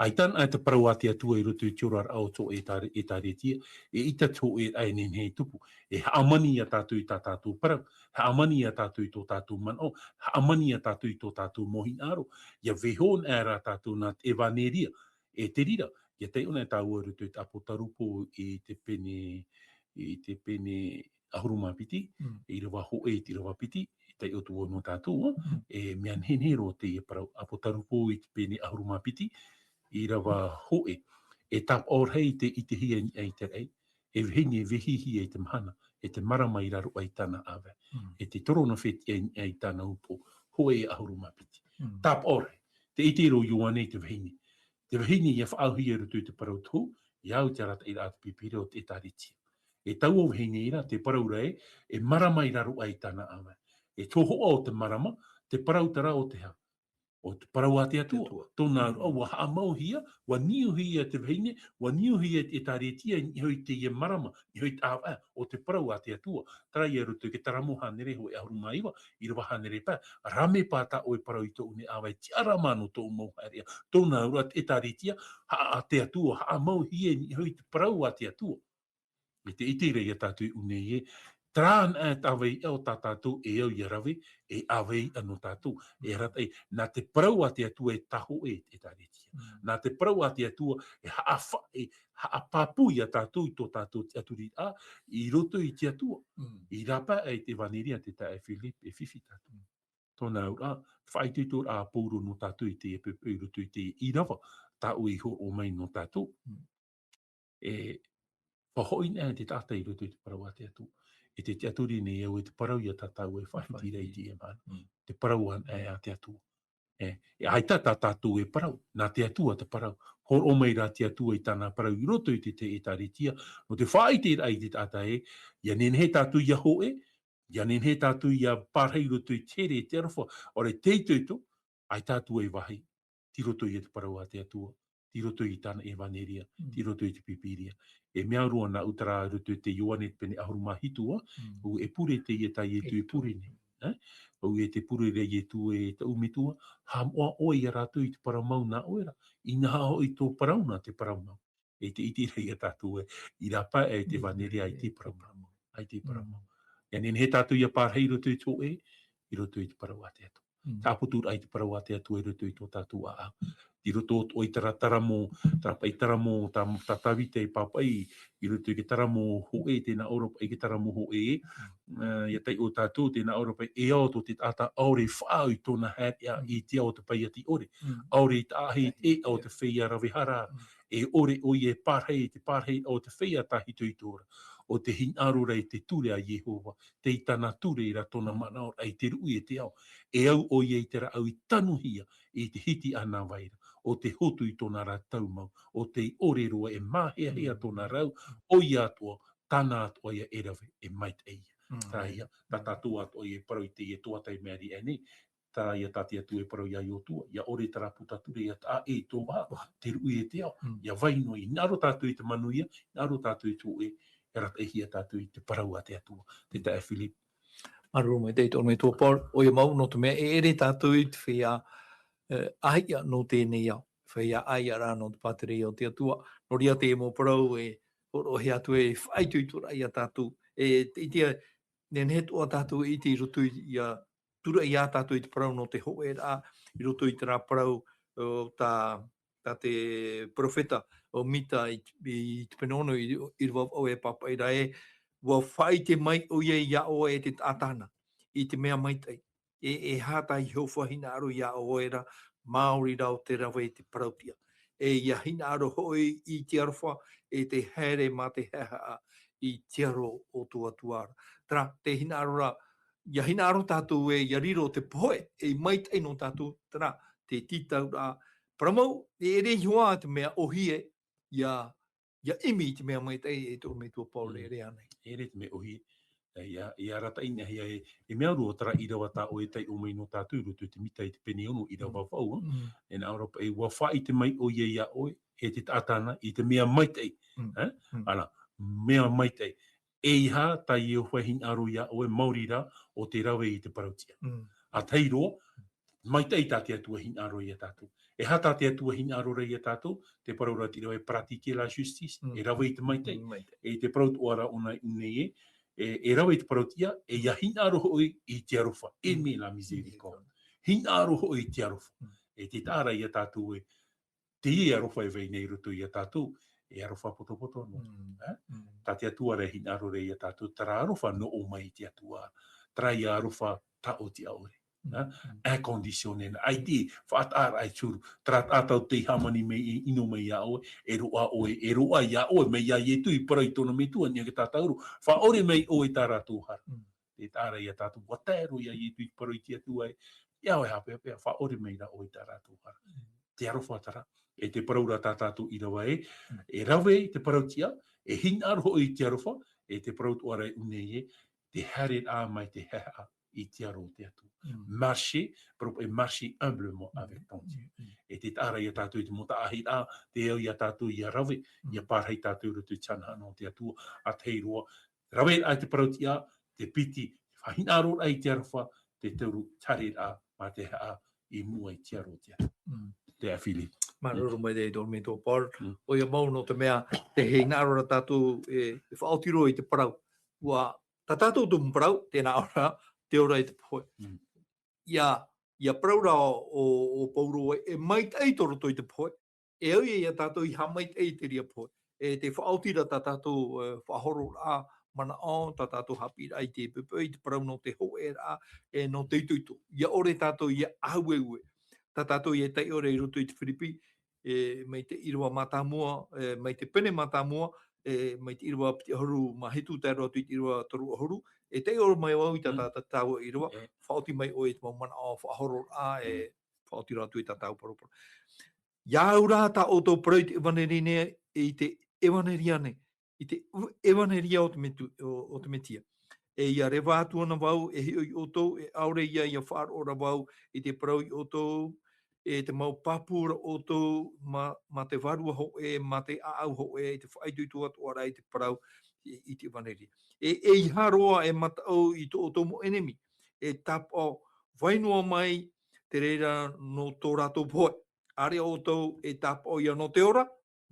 Ai tan ai te parau ati atua i roto i te orar au tō e tā retia, e ita tō e ai nen hei tupu, e haamani a tātou i tā tātou parau, haamani a tātou i tō tātou mano, haamani a tātou i tō tātou mohin aro, ia vehon e rā tātou nā te evaneria, e te rira, ia te una e tā ua roto i te apotarupo i te pene ahurumapiti, i rawa ho e te rawa piti, i te otu no tātou, e mea nhenhero te e parau apotarupo i te pene ahurumapiti, i rawa hoe, e tap or hei te i te hia ai te rei, e vihini e vihihi e te mahana, e te marama i raro ai tāna awe, e te torona wheti ai tāna upo, hoe e ahuru mapiti. Tap or hei, te iti ro yuane i te vihini. Te vihini i a whaauhi e rutu i te parau tū, i au te rata i rata pipiri o te taritia. E tau o vihini ira, te parau rei, e marama i raro ai tāna awe. E toho o te marama, te parau tara o te hau. O te parau a te atua. Tōna wa haamau hia, wa niu hia te vihine, wa niu hia e tāretia, i hoi te ia marama, i hoi te awa, o te parau a te atua. Tara ia rutu ke taramo hanere ho e ahurumaiwa, i rawa hanere pā, rame pāta o e parau i tō une awa, e ti aramano tō mauharia. Tōna ura e tāretia, a te atua, haamau hia, i hoi te parau a te atua. Me te ite rei a tātou une e, Trān e tāwei e o tātātou e au i rawe, e awei anō tātou. E ratai, nā te parau a te atua e taho e tāretia. Nā te parau a te atua e haapapui a tātou i tō tātou te aturi a, i roto i te atua. I rapa e te vaneria te tae Philip e whiwhi tātou. Tōna ura, whaitui tō a pōro no tātou i te e pepe i roto i te i rawa, tā ui ho o mai no tātou. E whahoi nea te tātai i roto i te parau a te atua. E te aturi nei au e te parau i a tātou e whahiti rei te e mana. Te parau an e a te atua. E haita tā tātou e parau, nā te atua te parau. Hor o mai rā te atua i tāna parau i roto i te e tāretia. No te whaite ai te tāta e, ia nen he tātou i a hoe, ia nen he tātou i a pārhei roto i tere e te arwha, ore teitoito, ai tātou e wahi, ti roto i te parau a te atua. Ti roto i tāna e vaneria, ti roto i te pipiria. E mea rua nā utara roto i te ioane pene ahurumahitua, o e pure te i e tai e tu e pure ne. O e te pure rei e tu e te umitua, ha moa oi a rātou i te paramau nā oera, i nā ho i tō parauna te paramau. E te iti rei a tātou e, i rapa e te vaneria ai te paramau. Ai te paramau. Ia nen he tātou i a pārhei roto i tō e, i roto i te parau a te atu. Tāputur ai te parau a te atu e roto i tō tātou a au. I roto o i taramo, tā tatawite i papai, i roto i ke taramo ho e tēnā Europa, i ke taramo ho e, ia tei o tātou tēnā Europa, e au tō te tata aure whāu i tōna hētia i te au te pai ati ore. Aure i tāhi e au te whia rawihara, e ore o i e pārhei, te pārhei au te whia tahi tuitora. O te hinaro rei te ture a Yehova, te itana ture i ra tōna mana o ai te rui e te au. E au o i e te ra au i tanuhia i te hiti ana waira. O te hotu i tōna rā taumau, o te ore roa e mahea hea tōna rau, o i atua, tāna atua ia e rawe, e mait eia. Tā ia, tā tātua atua i e parau i te i e tuatai meari e nei, tā ia tāti atu e parau ia i o tua, ia ore tara putature ia tā e tō wā, te rui e te au, ia waino i naro tātou i te manuia, naro tātou i tō e rat e hia tātou i te parau a te atua, te tae Philip. Maru me te tō me tō por, o ia mau no te mea e ere tātou i te whia, aia no tēnei au, whaia aia rā no te pātere o te atua, no ria te mō parau e oro he atu e whaitui tura i a tātou, e itia nen he toa tātou i te roto i a tura i a tātou i te parau no te hoe rā, i roto i te rā parau tā te profeta o mita i te penono i rwa o e papa i rae, wa whaite mai o ia i a o e te tātana, i te mea maitai. E hata i hau whahina aro i a oera, Māori rau te rawe i te parautia. E ia hina aro hoi i te arwha, e te here mā te heha i te aro o tua tuara. Tara, te hina aro ra, ia hina aro tātou e ia riro te poe, e maitai no tātou, tara, te titau ra, paramau, e ere hua te mea ohie, ia ia imi te mea mai tei e tō me tō Paul e rea nei. E re te me ohi. Ia rata ina hia e mea rua tara i rawa tā o e tei o mai no tātou rutu te mita i te pene ono i rawa whau. E nā ora e wafa i te mai o ia oe, e te tātana i te mea mai tei. Ana, mea mai tei. E iha ta i o whahin aro ia oe maurira o te rawe i te parautia. A teiro, mai tei tā te atua hin aro ia tātou. E hata te atua hin aro rei ia tātou, te paraura te rawe pratike la justice, e rawe i te mai tei. E te paraut oara ona unei e rawe i te parautia, e ia hin aro hoi i te arofa. E me la misericorde. Hin aro hoi i te arofa. E te tāra ia tātou e te i arofa e vei nei rutu ia tātou, e arofa poto no. Tā te atua rei hin aro rei ia tātou, tara arofa no o mai te atua. Tara i arofa ta o te aore. A conditione ai ti fatar ai churu tratata te hamani me ino me ia o e roa ia o me ia e tu i para i tona me tu ani ke tatauru fa ore me o e tara tu har e tara ia tatu watero ia i tu i para i tia tu ai ia o hape fa ore me da o e tara tu har te aro fatara e te paraura tatatu i rawa e rawe te parautia e hin aro i te arofa e te paraut ora unei te haret a mai te ha i te aro te atu. Marcher, et marcher humblement avec ton Dieu. Et te tāra ia tātou i te mota ahi a, te eo ia tātou ia rawe, ia pārhei tātou rutu tana no te atua, a te roa. Rawe ai te parautia, te piti, whahinaro ai te arofa, te teuru tare a, ma te ha i mua i te aro te atu. Te a whili. Maruru mai te dormi tō Paul. O ia mau no te mea, te he ngaro ra tātou e whaotiro i te parau. Ua, tā tātou tō mparau, tēnā ora, te ora i te poe. Ia praura o Pauro e mai tei toro toi te poe. E au ia tātou i ha mai tei te ria poe. E te whaotira tā tātou whahoro a mana o, tā tātou hapi ai te pepe, i te parau no te ho e rā, e no te tuitu. Ia ore tātou ia aue ue. Tā tātou ia tei ore i roto i te Whiripi, mai te irua matamua, mai te pene matamua, mai te irua piti horu mahitu te aroa tui te irua toru horu, e te oro mai wau i tā tātou irua, whaoti mai o e te maumana o whahoro a e whaoti rā tui tā tātou paroporo. Ia ura tā o tō parau te evanerine i te evaneriane, i te evaneria o te metia. E ia rewa atu ana wau, e hio i o tō, e aure ia whaar ora wau, i te parau i o tō, e te mau papura o tō, ma te varua ho e, ma te aau ho e, te whaituitu atu ara i te parau i te evaneria. E i haroa e matau i tō tō mo enemi, e tap o wainua mai te reira no tō rato poe. Are o tō e tap o ia no te ora,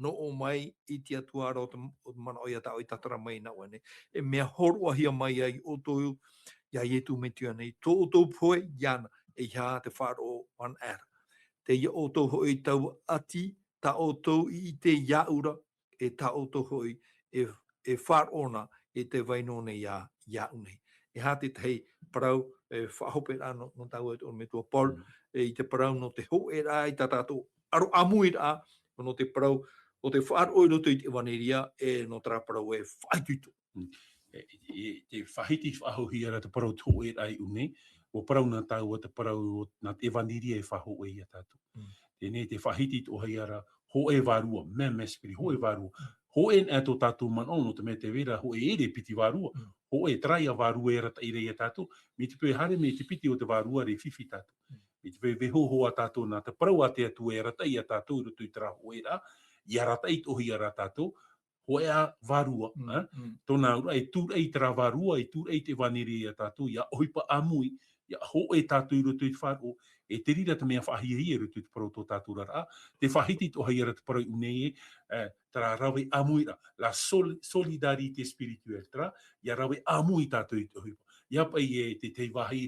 no o mai i te atuara o te mana o ia tau i tatara mai na wane. E mea horua hia mai ai o tō ia ietu me tia nei. Tō tō poe, iana, e ia te wharo one era. Te ia o tō hoi tau ati, ta o tō i te iaura, e ta o tō hoi e wharona e te wainone iaunei. E hā te tei parau, e whahope rā no tau e me tua Paul, i te parau no te ho e rā, i tā tātou aro amui rā, no te parau, o te wharo i roto i te evaneria, e no tā parau e whaituitu. Te whahiti whahohi ara te parau tō e rā i unei, o parau nā tau te parau nā te evaneria e whaho e ia tātou. Tēnei te whahiti tō hei ara, ho e varua, mea mespiri, ho e varua. Ho e nā tō tātou man ono, te me te vera, ho e ere piti varua. Ho e trai a varua e rata i rei a tātou. Me te pui hare me te piti o te varua re whiwhi tātou. Me te pui vehoho a tātou nā te parau a te atu e rata i a tātou, rutu i tera ho e rā, i a rata i tohi a rā tātou, ho e a varua. Tōnā ura, e tūrei tera varua, e tūrei te vaneri a tātou, i a oipa amui, ia ho e tātou i roto i te whāro, e te rira te mea whahihia roto i te parau tō tātou rara, te whahiti tō hei ara te parau unei tera rawe amuira, la solidarite spirituelle tera, ia rawe amui tātou i te huipa. Ia pai e te tei wahi,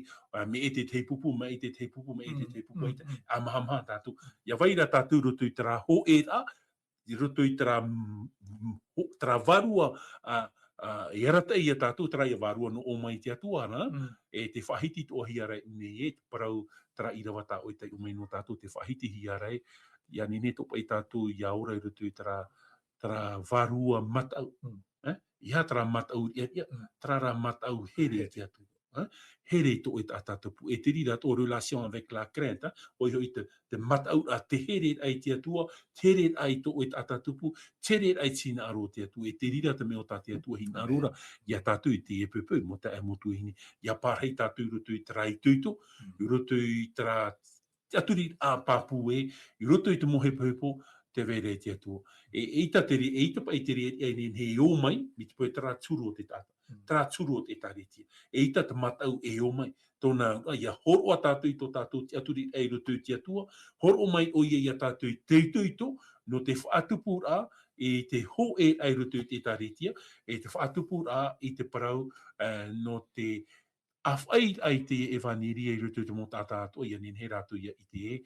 me e te tei pupu, me e te tei pupu, me e te tei pupu, a maha tātou. Ia waira tātou roto i tera ho e rā, i roto i tera varua, i arata i a tātou tera i a varua no o mai te atua ana, e te whahiti tō hiara nei e te parau tera i rawa tā oi tai umei no tātou te whahiti hiara e, ia nene topa i tātou i aura i rutu i tera varua matau. Ia tera matau, tera ra matau here te atu. Here to e tātupu, e te rira tō relation avec la crête, hoi te matau a te here ai te atua, tere ai to e tātupu, tere ai tina aro te atu, e te rira te meo tā te atua hina arora, ia tātu i te e pepe, mo ta e motu hini, ia pārhei tātu roto i tra i tuito, i roto i tra aturi a papu i roto i te mohe pepo, te vere te atua. E ita pa i te ri e he o mai, mi te poe tra turu o te tata. Tra turu o te taretia. E ita te matau e o mai. Tōna, ia horo a tātou i tō tātou te aturi e roto i te atua, horo mai o ia tātou i te tuito, no te whaatupu rā, e te ho e ai roto i te taretia, e te whaatupu rā i te parau, no te awhai ai te e whaniri e roto i te mo tātātou, ia nin he rātou ia i te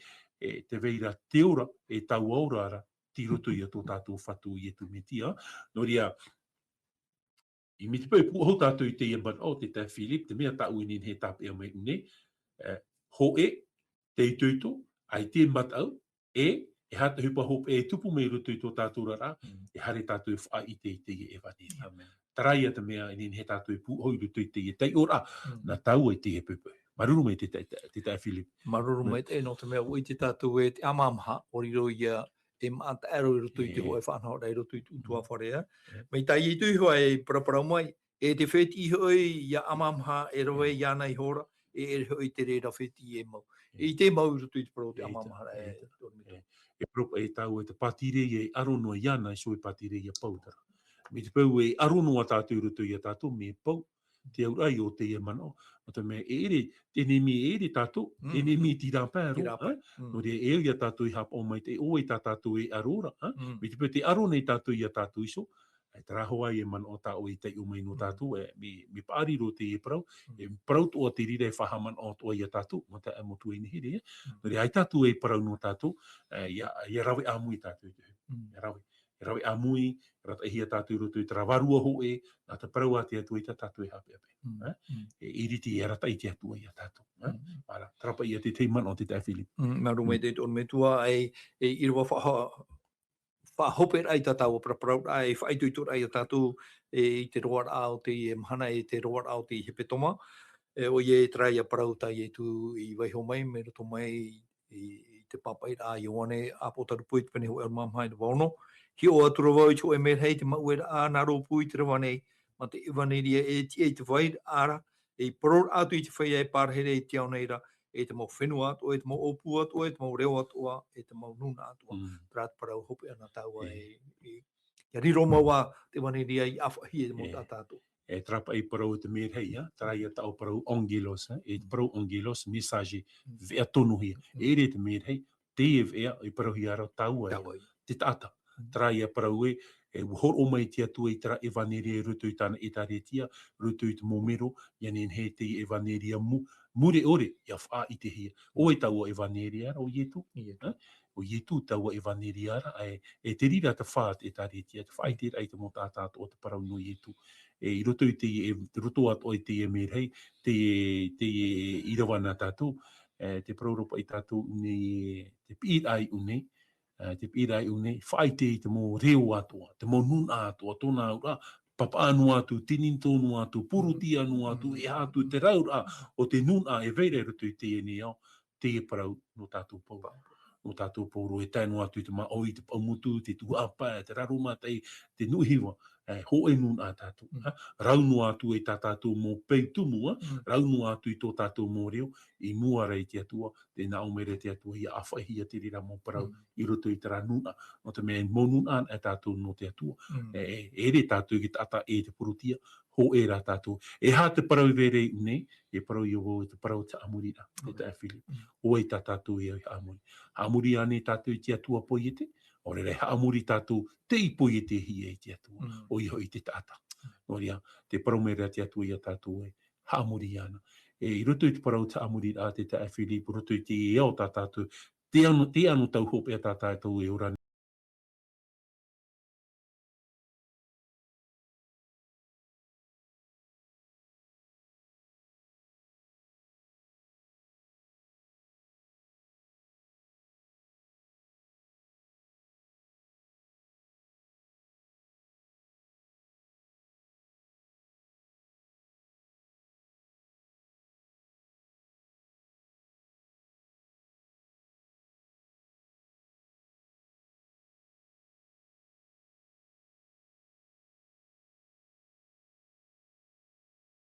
te veira te ora, e tau aurara, ti roto i a tō tātou whatu i e tu metia. No ria, I mi te pau puho tātou i te iamban o te tai Philip, te mea tau inin he tāpe a mai une, ho e, te i tuito, ai te matau, e hata hupa hope e tupu mei rutu i tō tātou rara, e hare tātou e wha i te e whaneri. Taraia te mea inin he tātou e puho i rutu i te tei ora, na tau e te e pupu. Maruru mei te tai Philip. Maruru mei te no te mea ui te tātou e te amamha, oriro ia e maata ero i roto i te hoe whanau rei roto i utua wharea. Mei tai i tui hoa e paraparau mai, e te wheti hoi ia amamha e roe i ana i hora, e hoi te reira wheti e mau. E te mau i roto i te parau te amamha rei. E propa e tau e te patire e aronoa i ana i soe patire i a pautara. Me te pau e aronoa tātou roto i a tātou me pau, te aurai o te e mano. O te mea e ere, tēne mi e ere tātou, tēne mi tira pēro. No rea e ia tātou i hapa o mai te o e tātou e arora. Me te pau te arona i tātou i a tātou iso, e tarahoa e mano o tā o i te umei no tātou, mi pāri ro te e parau, e parau to o te rire whahaman o to i a tātou, mo te amotu e nihere. No rea ai tātou e parau no tātou, ia rawe āmui tātou i te hu. E rawe āmui, rata e hia tātou roto i trawarua ho e, nā te parau a te atua i ta tātou e hape ape. E iriti e rata i te atua i a tātou. Ara, trapa i a te teiman o te tai Philip. Maru me te tōn me tua e irua whahope rai tātou o praparau rai, whaitui tō rai a tātou i te roar ao te mahana e te roar ao te hepetoma. O ie trai a parau tai e tu i waiho mai, me roto mai i te papai a Ioane a potaru pui te pene ho el mamhai te wauno. Hi o atura wau i tō e mea hei te mau e a naro pui te rawa nei, ma te iwaneria e ti e te wai ara, e paror atu i te whai e pārhere i te au nei ra, e te mau whenua atua, e te mau opu atua, e te mau reo atua, e te mau nuna atua. Trat parau hope ana taua e riro maua te waneria i awhahi e mo tātou. E trapa i parau te mea hei, tarai a tau parau ongelos, e parau ongelos, misaji, vea tonu hia. E re te mea hei, te e vea i parau hi ara taua te tata. Tarai a parau e horo mai te atua i tara e vaneria rutu i tāna e taretia, rutu i te momero, ianen he te e vaneria mure ore, ia wha i te hia. O e taua e vaneria ara o ietu. O ietu taua e vaneria ara, e te rira te whaat e taretia, te whai te rei te mo tātātu o te parau no ietu. E roto i te roto at o i te e merhei, te irawana tātou, te prauropa i tātou une, te pīrai une, whai te i te mō reo atoa, te mō nun atoa, tōna ura, papa anu atu, tinin tōnu atu, puruti anu atu, e atu, te raura, o te nun a e veire roto i te e ni au, te e parau no tātou pau. No tātou pauro e tainu atu i te mā oi, te paumutu, te tuapa, te raruma, te nuhiwa. Ho e nun a tātou. Raunu atu e tā tātou mō peitumua, raunu atu i tō tātou mō reo, i mua rei te atua, te nā omere te atua, ia awhai te rira mō parau, i roto i tara nuna, no te mea mō nuna e tātou no te atua. E re tātou ki tata e te purutia, ho e rā tātou. E hā te parau vere nei, e parau i o te parau te amurira, te tai Philip. O e tā tātou e amuri. Amuri ane tātou i te atua poiete, o re haamuri tātou te ipoi e te hi e te atua, o iho i te tata. O ria, te paromera te atua i a tātou e haamuri ana. E i roto i te parau te amuri a te tai Philip, roto i te e o tā tātou, te anu tau hope a tā tātou e ora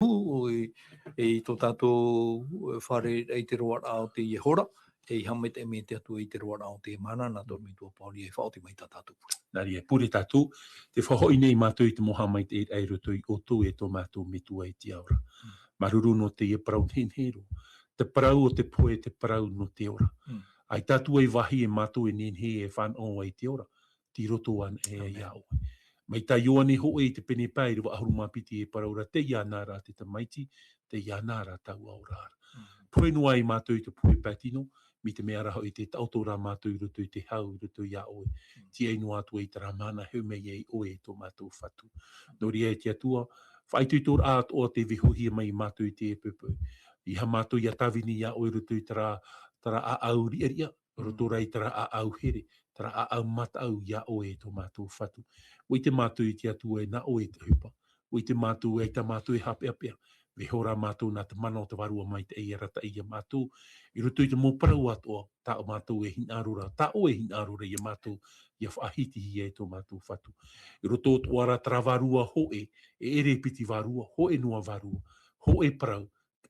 pū e tō tātou whare e te roa ao te i hora, e hame te me te atu i te roa ao te mana, nā tō mi tō pauri e whaoti mai tā tātou pure. Nari e pure tātou, te whahoi nei mātou i te moha mai te e roto i oto e tō mātou mitua e te aura. Maruru no te e parau nenhero, te parau o te poe te parau no te ora. Ai tātou e wahi e mātou e nenhe e whanau ai te ora, ti roto an e iau. Mai tā ioane ho e te pene pai rwa ahuru mapiti e paraura te ianara te tamaiti, te ianara tau aurara. Poe noa i mātou i te poe patino, mi te mea raho i te tautora mātou i roto i te hau i roto i a oe. Ti ei noa atua i te ramana heu mei ei oe tō mātou whatu. Nori e te atua, whaitui tōr āt o te vihohia mai mātou i te e pupu. I ha mātou i a tawini i a oe roto i tara a au ria, roto rai tara a au here, tara a au mata au i a oe tō mātou whatu. Oi te mātou i te atua e na oe te hupa. Oi te mātou e ta mātou e hape apea. Me hora mātou nā te mana o te warua mai te eia rata i a mātou. I roto i te mō parau atoa, tā o mātou e hin arura, tā o e hin arura i a mātou, i a whaahiti hi e tō mātou whatu. I roto o tuara tara warua hoe, e ere piti warua, hoe noa warua, hoe parau,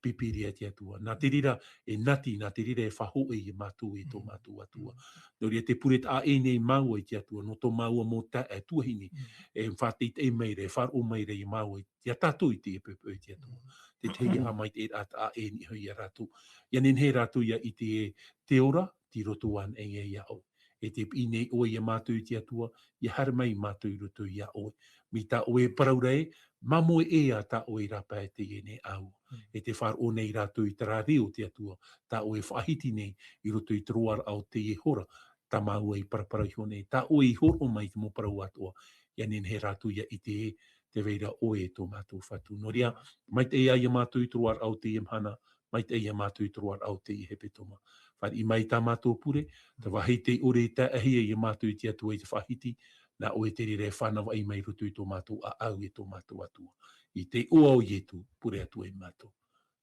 pipiri e te atua. Nā te rira e nati, nā te rira e whahoe i a mātou e tō mātou atua. Nori te pure ta e nei maua i te atua, no tō maua mō ta e tuahini, e whāteit e meire, e whāro meire i maua i te tātou i te e pepe i te atua. Te te a mai te a e ni hui a rātou. Ia nen he rātou ia i te ora, ti roto an e ia au. E te pine oe i a mātou i te atua, i hara mai mātou i roto i a oe. Mi tā oe paraurei, mamoe e a tā oe rapa e te e ne au. E te whāro nei rātou i tara reo te atua, tā oe whahiti nei i roto i troar au te e hora, tā maua i paraparau hone, tā oe i horo mai te mo parau atoa, ia nen he rātou ia i te veira oe tō mātou whatu. Noria, mai te ia i a mātou i troar au te i mhana, mai te ia mātou i troar au te i hepe toma. Whari i mai tā mātou pure, te wahi te ore ta ahia i a mātou i te atua i te whahiti, na oe te rere whanawa i mai roto i tō mātou a au i tō mātou atua. I te ua o ietu, pure atua i mātou.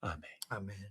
Amen. Amen.